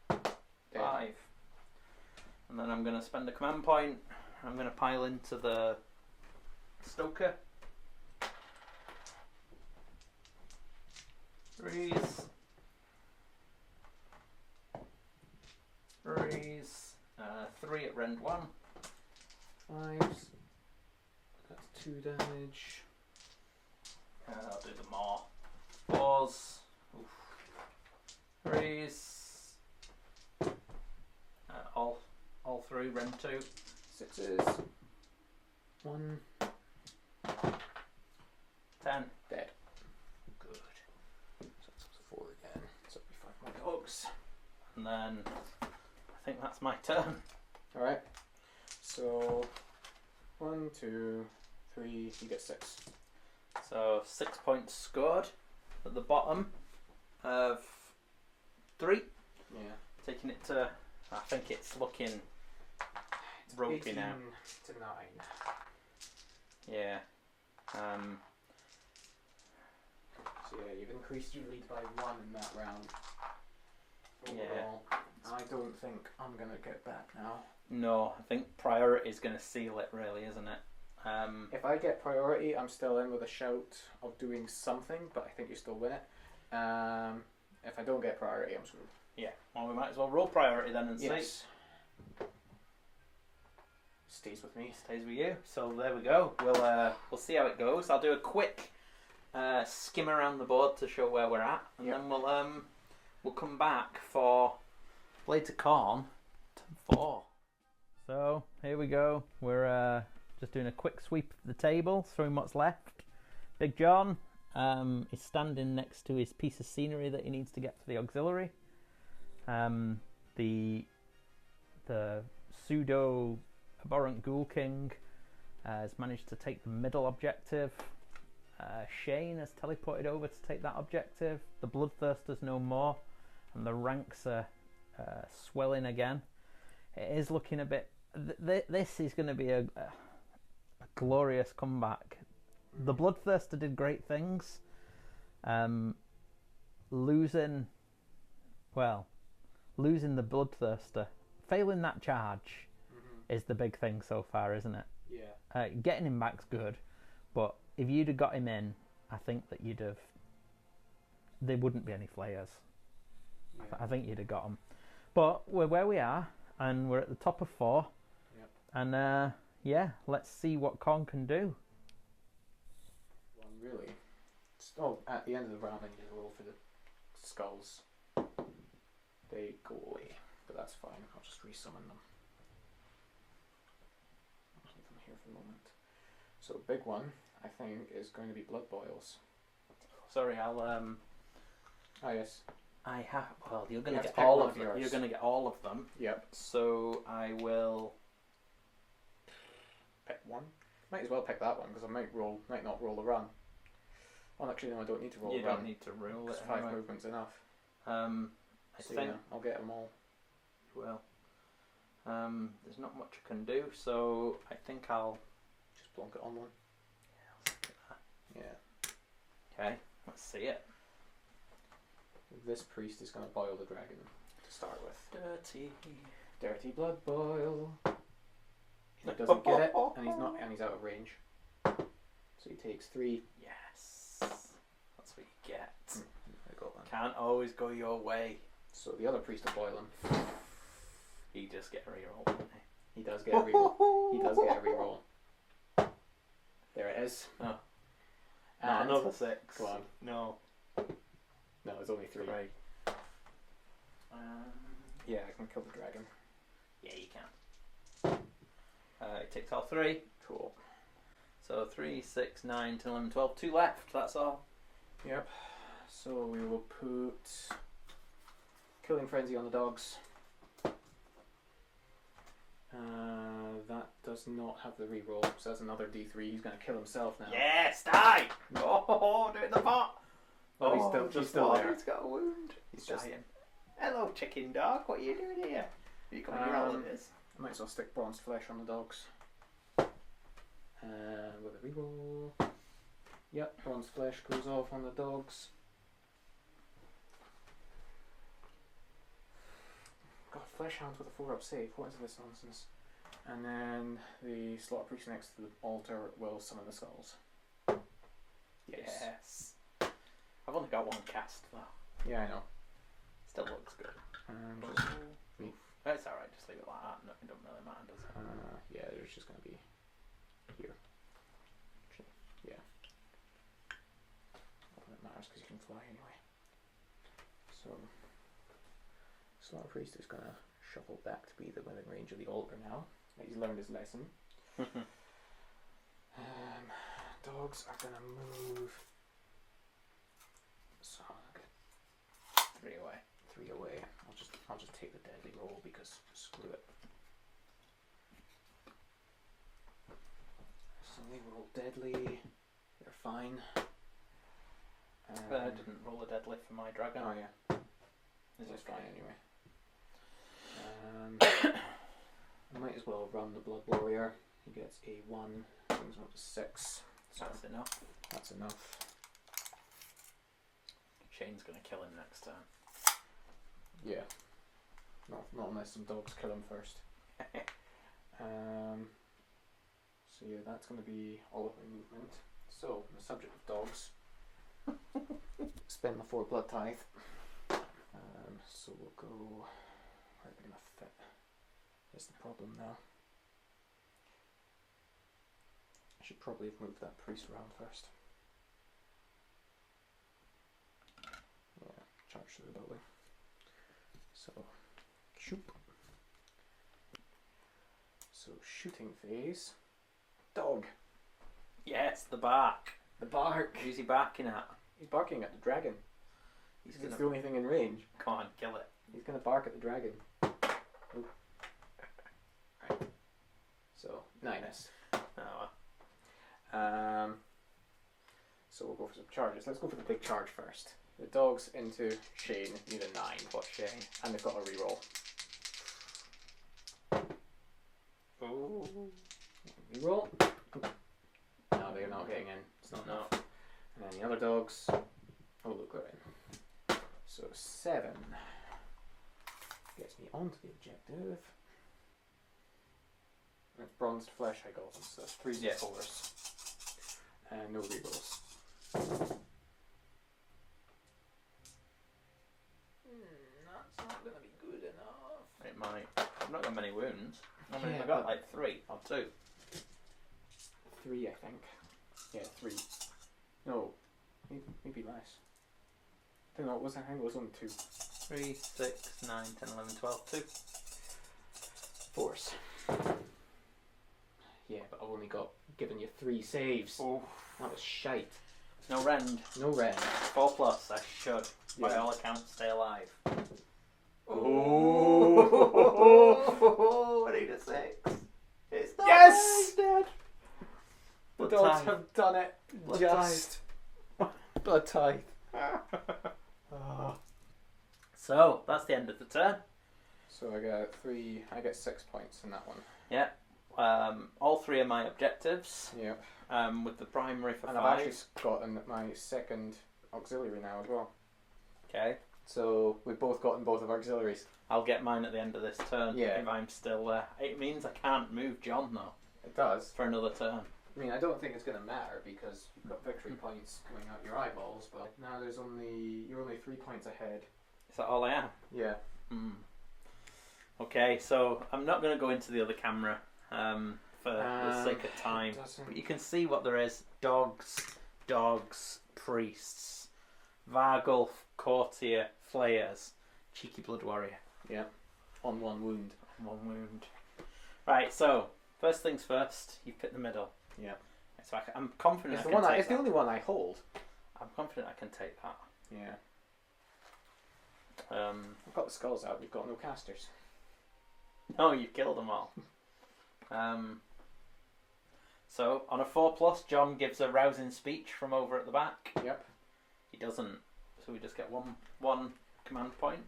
Dead. 5. And then I'm going to spend a command point. I'm going to pile into the Stoker. 3s. hit rend 1. 5s. That's 2 damage. I'll do the more. 4s. Oof. 3s. All through rend 2. 6s. 1. 10. Dead. Good. So that's 4 again. So it'll be 5 more dogs. And then I think that's my turn. Alright. So 1, 2, 3, you get 6. So 6 points scored at the bottom of 3. Yeah. Taking it to, I think it's looking ropey now. 18 to 9. Yeah. So yeah, you've increased your lead by 1 in that round. Yeah. Overall, I don't think I'm gonna get back now. No, I think priority is going to seal it, really, isn't it? If I get priority, I'm still in with a shout of doing something, but I think you still win it. If I don't get priority, I'm screwed. Yeah. Well, we might as well roll priority then and see. Yes. Stays with me. Stays with you. So there we go. We'll see how it goes. I'll do a quick skim around the board to show where we're at, and then we'll come back for Blades of Khorne, turn 4. So here we go. We're just doing a quick sweep of the table, throwing what's left. Big John is standing next to his piece of scenery that he needs to get for the auxiliary. The pseudo Abhorrant Ghoul King has managed to take the middle objective. Shane has teleported over to take that objective. The Bloodthirster's no more, and the ranks are swelling again. It is looking a bit. This is going to be a glorious comeback. The Bloodthirster did great things. Losing the Bloodthirster, failing that charge is the big thing so far, isn't it? Yeah. Getting him back's good, but if you'd have got him in, I think that there wouldn't be any Flayers. Yeah. I think you'd have got them. But we're where we are, and we're at the top of 4. Yep. And let's see what Khorne can do. Well, really. At the end of the round, I need to roll for the skulls. They go away, but that's fine. I'll just resummon them. I'll leave them here for a moment. So, big one, I think, is going to be Blood Boils. Sorry, I'll Oh yes. I have. Well, you're going You to have get to pick all one of of them. yours. You're going to get all of them. Yep. So I will Pick one. Might as well pick that one because I might not roll a run. Well, actually, no, I don't need to roll You a run. don't need to rule it. 'Cause 5 Anyway. movements enough. I So, think yeah, I'll get them all. you will. There's not much I can do, so I think I'll. Just plonk it on one. Yeah. Okay, let's see it. This priest is going to boil the dragon to start with. Dirty. Dirty blood boil. He doesn't get it, and he's out of range. So he takes 3. Yes, that's what you get. I got that. Can't always go your way. So the other priest will boil him. You just get a reroll, doesn't he? He does get a reroll. He does get a reroll. There it is. Oh. And Not another 6. Go on. No. No, it's only 3. Right. Yeah, I can kill the dragon. Yeah, you can. It takes all 3. Cool. So 3, 6, 9, 10, 11, 12. 2 left, that's all. Yep. So we will put Killing Frenzy on the dogs. That does not have the reroll, so that's another D3. He's going to kill himself now. Yes, die! Oh, do it in the pot! Oh, he's still there. He's got a wound. He's He's just. dying. Hello, chicken dog. What are you doing here? You got your holidays? I might as well stick bronze flesh on the dogs. With a reroll. Yep, bronze flesh goes off on the dogs. God, flesh hounds with a 4-up save. What is this nonsense? And then the slot priest next to the altar will summon the skulls. Yes. I've only got 1 cast though. Yeah, I know. Still looks good. Just It's alright, just leave it like that. No, it doesn't really matter, does it? Yeah, there's just going to be here. Actually, yeah. Not that it matters because you can fly anyway. So, Slaughter Priest is going to shuffle back to be the within range of the altar now. He's learned his lesson. Dogs are going to move. So, I'll get 3 away. 3 away. I'll just take the deadly roll because screw it. So they roll deadly. They're fine. I didn't roll a deadly for my dragon. Oh yeah. Is It's it fine anyway. I might as well run the Blood Warrior. He gets a 1, brings him up to 6. So That's enough. that's enough. Shane's going to kill him next turn. Yeah. Not unless some dogs kill him first. So yeah, that's going to be all of my movement. So, on the subject of dogs, spend my 4 blood tithe. So we'll go. Where are they going to fit? That's the problem now. I should probably have moved that priest around first. Yeah, charge through the building. So, shoop. So, shooting phase. Dog. Yes, the bark. The bark. Who's he barking at? He's barking at the dragon. He's It's going the only thing in range. Come on, kill it. He's going to bark at the dragon. Oop. Right. So, 9. Oh, So we'll go for some charges. Let's go for the big charge first. The dogs into Shane need a 9. what Shane? And they've got a reroll. Oh. Reroll. No, they're not getting in. It's not enough. And then the other dogs. Oh, look, they're in. So 7 gets me onto the objective. And it's bronzed flesh I got, so that's 3 d4s. And no rerolls. That's not going to be good enough. It might. I've not got many wounds. I mean, Yeah, I've got but- like 3 or 2. 3, I think. Yeah, 3. No, maybe less. I think it was only 2. 3, 6, 9, 10, 11, 12, 2. Force. Yeah, but I've only given you 3 saves. Oh. That was shite. No rend. No rend. 4 plus. I should, by Yeah. all accounts, stay alive. Oh! I need a 6. It's not Yes! dead. The Blood dogs tithe. have done it. Blood Just. Blood tithe. So that's the end of the turn. So I get 6 points in that one. Yeah. All 3 are my objectives. Yep. With the primary for And 5. I've actually gotten my second auxiliary now as well. Okay. So we've both gotten both of our auxiliaries. I'll get mine at the end of this turn. Yeah. If I'm still there. It means I can't move John though It does. for another turn. I mean, I don't think it's going to matter because you've got victory points coming out your eyeballs, but now you're only 3 points ahead. Is that all I am? Yeah. Okay, so I'm not going to go into the other camera for the sake of time. But you can see what there is. Dogs, priests, Vargulf, Courtier, Flayers, cheeky blood warrior. Yeah. On 1 wound. 1 wound. Right, so first things first, you pick the middle. Yeah. So I'm confident It's I the can one. take It's the that. only one I hold. I'm confident I can take that. Yeah. I've got the skulls out. We've got no casters. No, you killed them all. So on a 4+, John gives a rousing speech from over at the back. Yep. He doesn't, so we just get one command point.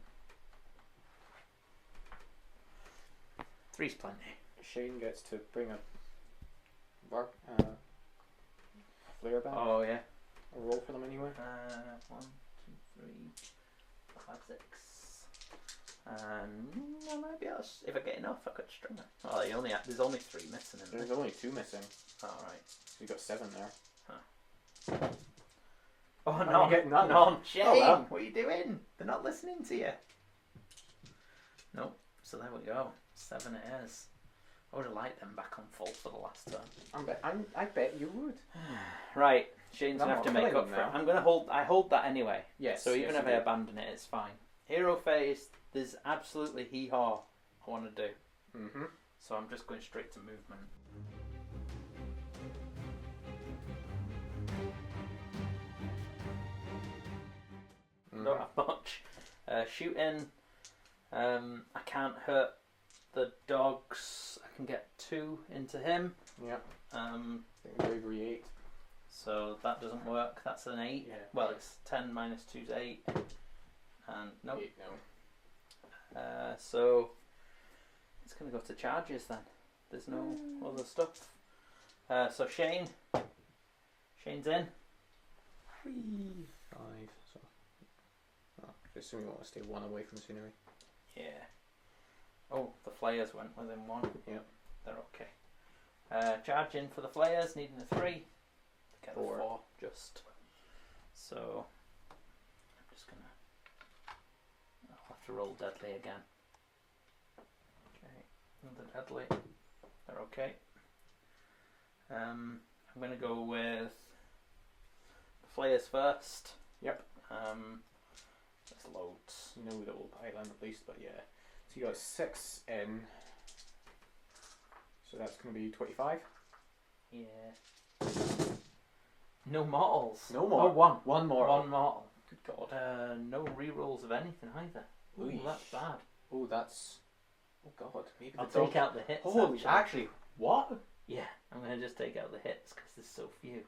3's plenty. Shane gets to bring a flare back. Oh yeah. Or roll for them anyway. 1, 2, 3, 4, 5, 6. And I might be able to, if I get enough, I could string it. Oh, there's only 3 missing in there. There's only 2 missing. Alright. So you got 7 there. Oh, you no, get none. Shane, Oh, well. what are you doing? They're not listening to you. Nope. So there we go. 7 it is. I would have liked them back on full for the last turn. I bet you would. Right, Shane's I'm gonna have to not make up killing for it. them now. I'm gonna hold. I hold that anyway. Yes. So even yes, if I abandon it, it's fine. Hero phase. There's absolutely hee-haw I want to do. Mm-hmm. So I'm just going straight to movement. Don't have much. Shooting. I can't hurt the dogs. I can get 2 into him. Yep. Bravery 8. So that doesn't work. That's an 8. Yeah. Well, it's 10 minus 2 is 8. And nope. 8 no. So it's going to go to charges then. There's no other stuff. So Shane's in. 5. So. Oh, I assume you want to stay 1 away from the scenery. Yeah. Oh, the Flayers went within 1. Yep. They're okay. Charging for the Flayers, needing a 3. Get 4. 4 just. So I'm just gonna. I'll have to roll deadly again. Okay, another deadly. They're okay. I'm gonna go with the Flayers first. Yep. There's loads. You know that will pile in at least, but yeah. So you got 6 in. So that's going to be 25. Yeah. No mortals. No more. Oh, 1. 1 more. 1 mortal. Good God. No rerolls of anything either. Ooh, Ooh. that's bad. Oh, that's. Oh God. Maybe I'll the dog. take out the hits. Holy, actually, what? Yeah, I'm going to just take out the hits because there's so few.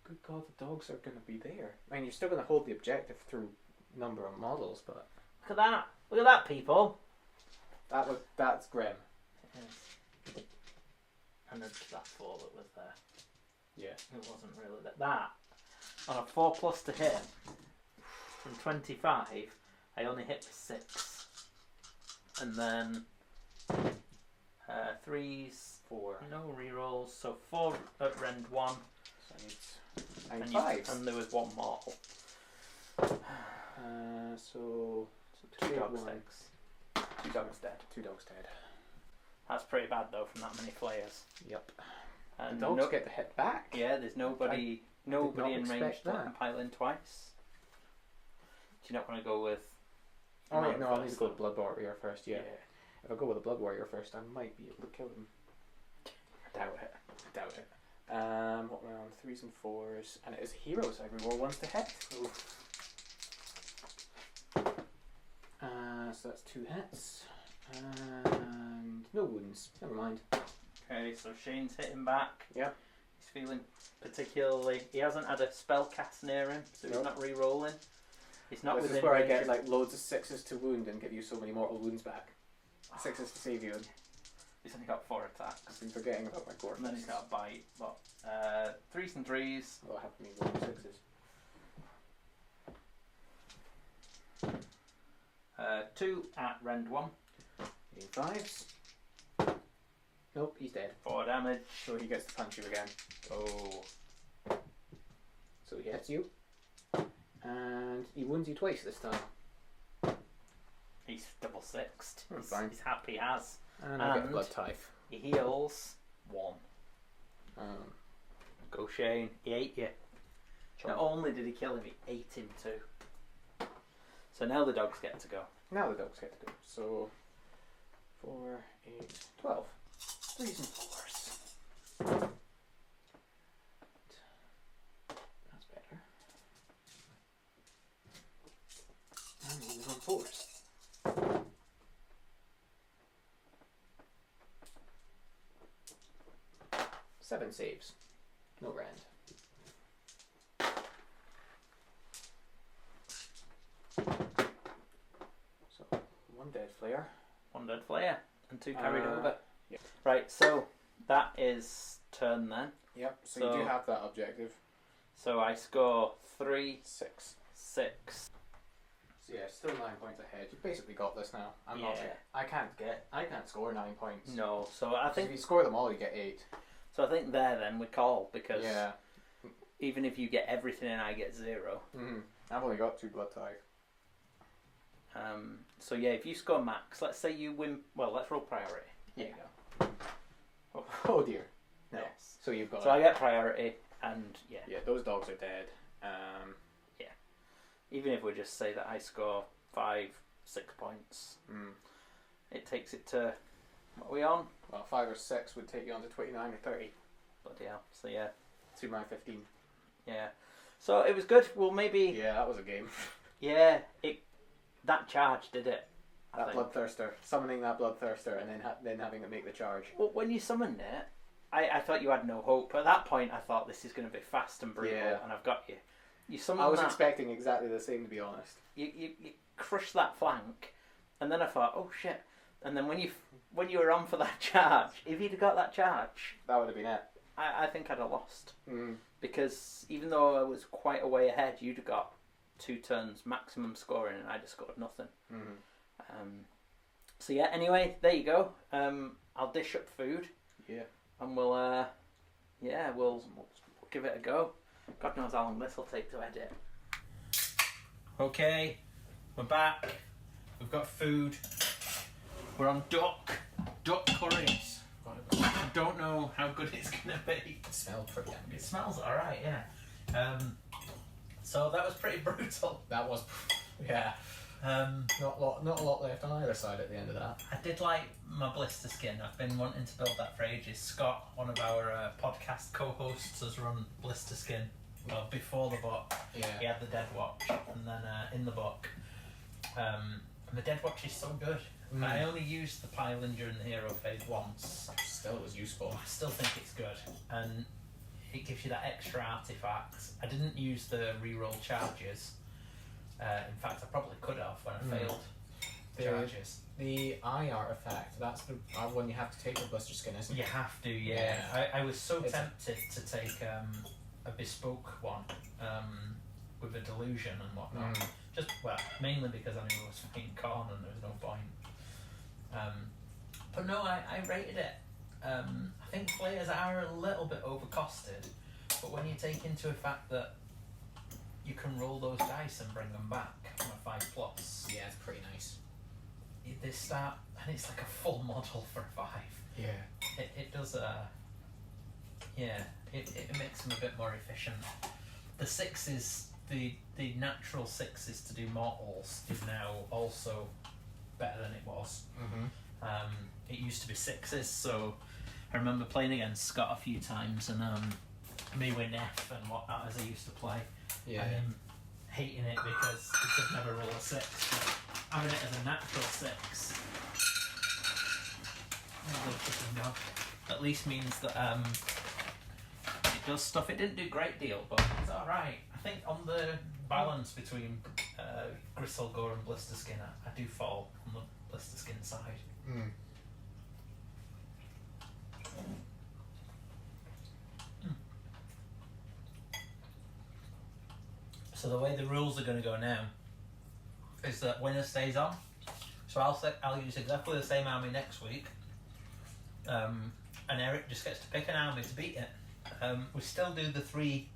Good God, the dogs are going to be there. I mean, you're still going to hold the objective through number of models, but Look at that. Look at that, people. that's grim. Yes. And then that 4 that was there. Yeah. It wasn't really that. On a 4+ to hit, from 25, I only hit with 6. And then 3s, 4. no rerolls, so 4 at rend 1. So I need 5. And there was 1 mortal. So 2 2 dogs 1. 6. 2 dogs dead. 2 dogs dead. That's pretty bad though from that many Flayers. Yep. And The dogs get the hit back. Yeah, there's nobody in range expect to let that. them pile in twice. Do you not want to go with? Oh wait, no, I'll need to first, go with though? Blood Warrior first. Yeah. If I go with a Blood Warrior first, I might be able to kill him. I doubt it. Doubt it. What am I on? 3s and 4s, and it is heroes. I roll 1s to hit. So that's 2 hits, and no wounds. Never mind. Okay, so Shane's hitting back. Yep. He's feeling particularly. He hasn't had a spell cast near him, so he's Nope. not re-rolling. He's not This within is where I range get of- like loads of 6s to wound and give you so many mortal wounds back. 6s to save you. He's only got 4 attacks. I've been forgetting about my Gore And then he's Pilgrims. got a bite. But 3s and 3s. Oh, I have to need 1 6s. 2 at rend 1. Need 5s. Nope, he's dead. 4 damage. So he gets to punch you again. Oh. So he hits you. And he wounds you twice this time. He's double sixed. That's fine. He's happy as. And I get And- Blood Tithe. He heals 1. Go Shane. He ate you. Not only did he kill him, he ate him too. So now the dogs get to go. Now the dogs get to go. So 4, 8, 12. 3s and 4s. That's better. And these on 4s. Seven saves. No rend. So 1 dead flare. 1 dead Flayer and 2 carried Uh, over. yeah. Right, so that is turn then. Yep. So So- you do have that objective. So I score 3, 6. 6. So yeah, still 9 points ahead. You've basically got this now. I'm not. Yeah. I can't score 9 points. No, so I If think you score them all, you get 8. there then we call because Yeah. even if you get everything and I get 0, Mm-hmm. I've only got 2 blood tithe. So yeah, if you score max, let's say you win. Well, let's roll priority. Here you go. Oh dear. No. Yes. So you've got. So I get priority, and yeah. Yeah, those dogs are dead. Yeah. Even if we just say that I score 5, 6 points, it takes it to. What are we on? Well, 5 or 6 would take you on to 29 or 30. Bloody hell. So yeah. To my 15. Yeah. So it was good. Well, maybe. Yeah, that was a game. Yeah. That charge did it. That bloodthirster, summoning that bloodthirster, and then having it make the charge. Well, when you summoned it, I thought you had no hope. At that point, I thought this is going to be fast and brutal, and I've got you. You summoned. I was expecting exactly the same, to be honest. You crushed that flank, and then I thought, oh shit. And then when you were on for that charge, if you'd have got that charge, that would have been it. I think I'd have lost. Because even though I was quite a way ahead, you'd have got 2 turns maximum scoring, and I'd have scored nothing. So yeah, anyway, there you go. I'll dish up food. Yeah. And we'll give it a go. God knows how long this will take to edit. Okay, we're back. We've got food. We're on duck curries. I don't know how good it's gonna be. It smells pretty damn good. It smells alright, yeah. So that was pretty brutal. That was, yeah. Not a lot left on either side at the end of that. I did like my Blisterskin. I've been wanting to build that for ages. Scott, one of our podcast co-hosts, has run Blisterskin. Well, before the book, he had the Deadwatch, and then in the book, and the Deadwatch is so good. I only used the pylon during the hero phase once. Still, it was useful. I still think it's good, and it gives you that extra artifact. I didn't use the reroll charges. In fact, I probably could have when I failed charges. The eye artifact, that's the one you have to take with Blisterskin, isn't it? You have to, yeah. I was so tempted to take a bespoke one with a delusion and whatnot. Just, well, mainly because I knew it was fucking Khorne and there was no point. But no, I rated it. I think Flayers are a little bit overcosted, but when you take into the fact that you can roll those dice and bring them back on a 5+. Yeah, it's pretty nice. They start, and it's like a full model for a 5. Yeah. It does it makes them a bit more efficient. The 6s, the natural 6s to do mortals is now also better than it was. It used to be 6s, so I remember playing against Scott a few times, and me with Neff and whatnot as I used to play. Yeah. And him hating it because he could never roll a 6. But having it as a natural 6, at least means that it does stuff. It didn't do a great deal, but it's alright. I think on the balance between Gristle, Gore and Blisterskin, I do fall on the Blisterskin side. So the way the rules are going to go now is that winner stays on. So I'll use exactly the same army next week, and Erik just gets to pick an army to beat it. We still do the 3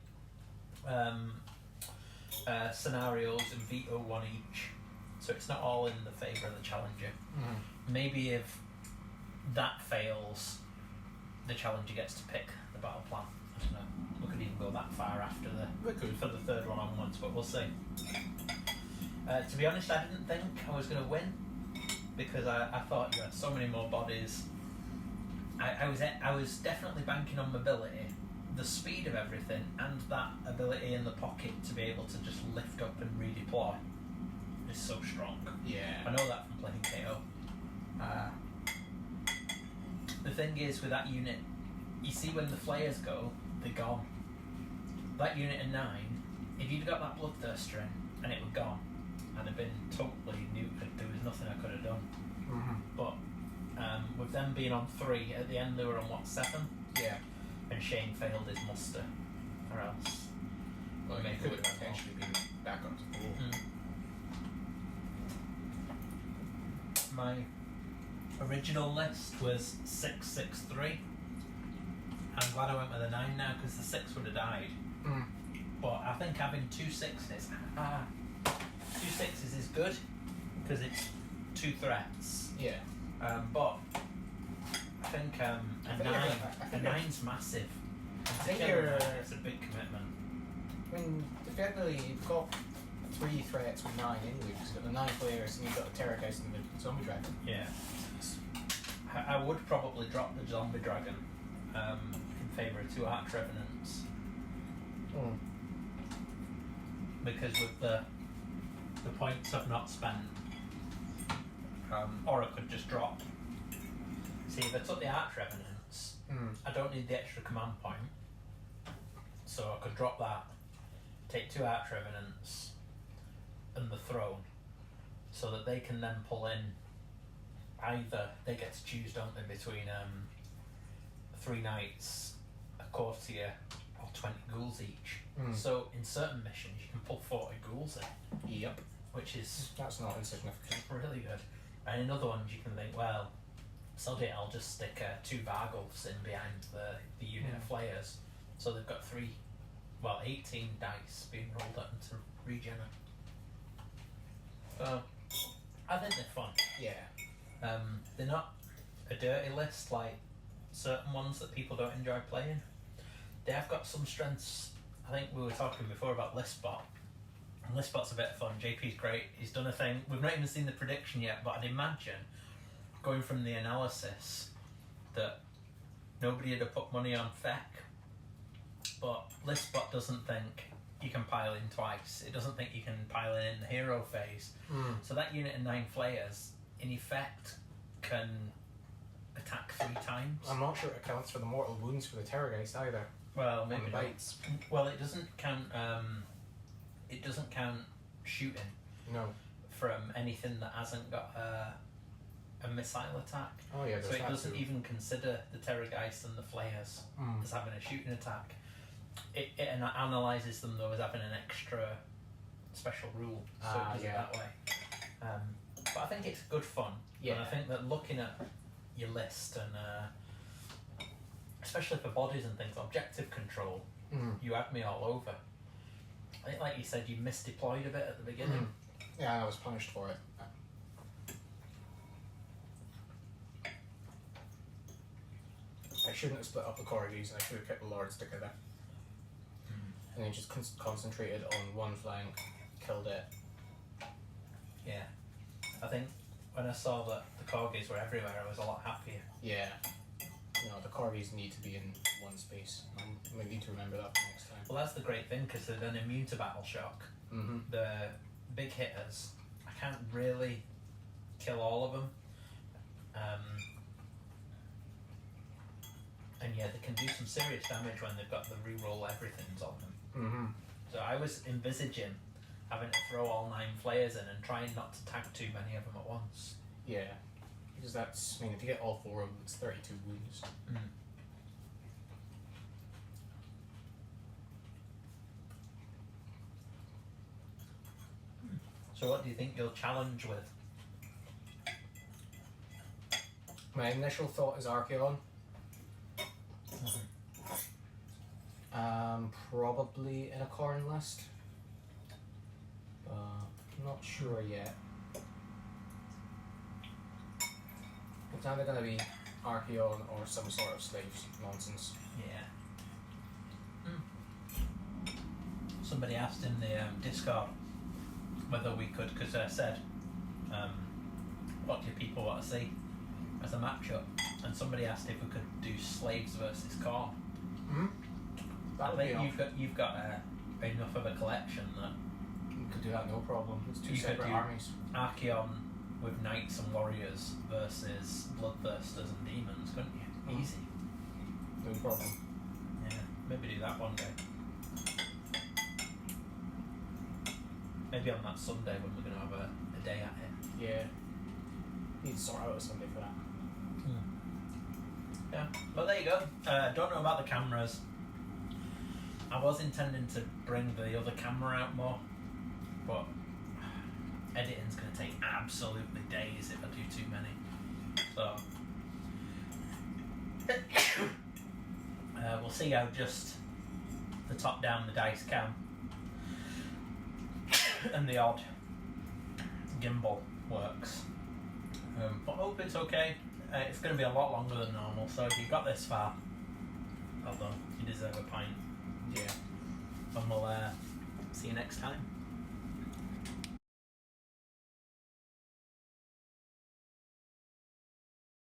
scenarios and veto 1 each, so it's not all in the favour of the challenger. Maybe if that fails, the challenger gets to pick the battle plan. I don't know. We could even go that far after for the 3rd one onwards, but we'll see. To be honest, I didn't think I was going to win because I thought you had so many more bodies. I was definitely banking on mobility, the speed of everything, and that ability in the pocket to be able to just lift up and redeploy is so strong. Yeah. I know that from playing KO. The thing is with that unit, you see when the Flayers go, they're gone. That unit of 9, if you'd got that Bloodthirster in and it were gone, I'd have been totally neutered. There was nothing I could have done. But with them being on 3, at the end they were on 7? Yeah. And Shane failed his muster, or else. Well, he could have potentially been back onto 4. My original list was 6-6-3. I'm glad I went with a 9 now because the 6 would have died. But I think having 2 6s, 2 6s is good. because it's 2 threats. Yeah. But I think a 9's massive. It's a big commitment. I mean, definitely you've got 3 threats with 9 anyway, because you've got the 9 players and you've got the Terrorgheist and the Zombie Dragon. Yeah. I would probably drop the Zombie Dragon in favour of 2 Arch Revenants. Because with the points I've not spent, or I could just drop. See, if I took the Arch Revenants, I don't need the extra command point, so I could drop that, take 2 Arch Revenants and the Throne, so that they can then pull in either, they get to choose, don't they, between 3 Knights, a Courtier, or 20 Ghouls each. So in certain missions you can pull 40 Ghouls in. Yep. Which is... That's not insignificant. really good. And in other ones you can think, well, sod it, I'll just stick 2 Vargulfs in behind the unit of Flayers. So they've got 18 dice being rolled up into regen. So, I think they're fun. Yeah. They're not a dirty list like certain ones that people don't enjoy playing. They have got some strengths. I think we were talking before about Listbot. And Listbot's a bit of fun. JP's great. He's done a thing. We've not even seen the prediction yet, but I'd imagine, going from the analysis, that nobody would have put money on Feck. But Listbot doesn't think you can pile in twice. It doesn't think you can pile in the hero phase. So that unit of 9 Flayers, in effect, can attack 3 times. I'm not sure it accounts for the mortal wounds for the Terrorgheist either. Well, maybe on the not. bites. Well, it doesn't count. It doesn't count shooting. No. From anything that hasn't got a missile attack. Oh yeah. So it doesn't even consider the Terrorgheist and the Flayers as having a shooting attack. It analyses them though as having an extra special rule, so it does it that way. But I think it's good fun. Yeah. And I think that looking at your list and especially for bodies and things, objective control, you had me all over. I think, like you said, you misdeployed a bit at the beginning. Yeah, I was punished for it. I shouldn't have split up the corgis, and I should have kept the lords together. And then just concentrated on one flank, killed it. Yeah. I think when I saw that the corgis were everywhere, I was a lot happier. Yeah. No, the corgis need to be in one space. I might need to remember that for next time. Well, that's the great thing, because they're then immune to battle shock. The big hitters, I can't really kill all of them. And yeah, they can do some serious damage when they've got the reroll everything's on them. So I was envisaging having to throw all 9 Flayers in and trying not to tag too many of them at once. Yeah. Because that's, I mean, if you get all 4 of them, it's 32 wounds. So what do you think you'll challenge with? My initial thought is Archeon. Probably in a Khorne list. Not sure yet. It's either going to be Archeon or some sort of slaves nonsense. Yeah. Somebody asked in the Discord whether we could, because I said, what do people want to see as a matchup? And somebody asked if we could do slaves versus Khorne. I think you've got enough of a collection that you could do that, no problem. It's 2 you separate armies. Archeon with knights and warriors versus bloodthirsters and demons, couldn't you? Easy. No problem. Yeah, maybe do that one day. Maybe on that Sunday when we're going to have a day at it. Yeah. Need to sort out a Sunday for that. Yeah, but there you go. Don't know about the cameras. I was intending to bring the other camera out more, but editing's going to take absolutely days if I do too many. So we'll see how just the top down the dice cam and the odd gimbal works. But I hope it's okay. It's going to be a lot longer than normal, so if you got this far, well done. You deserve a pint. Yeah. And we'll see you next time.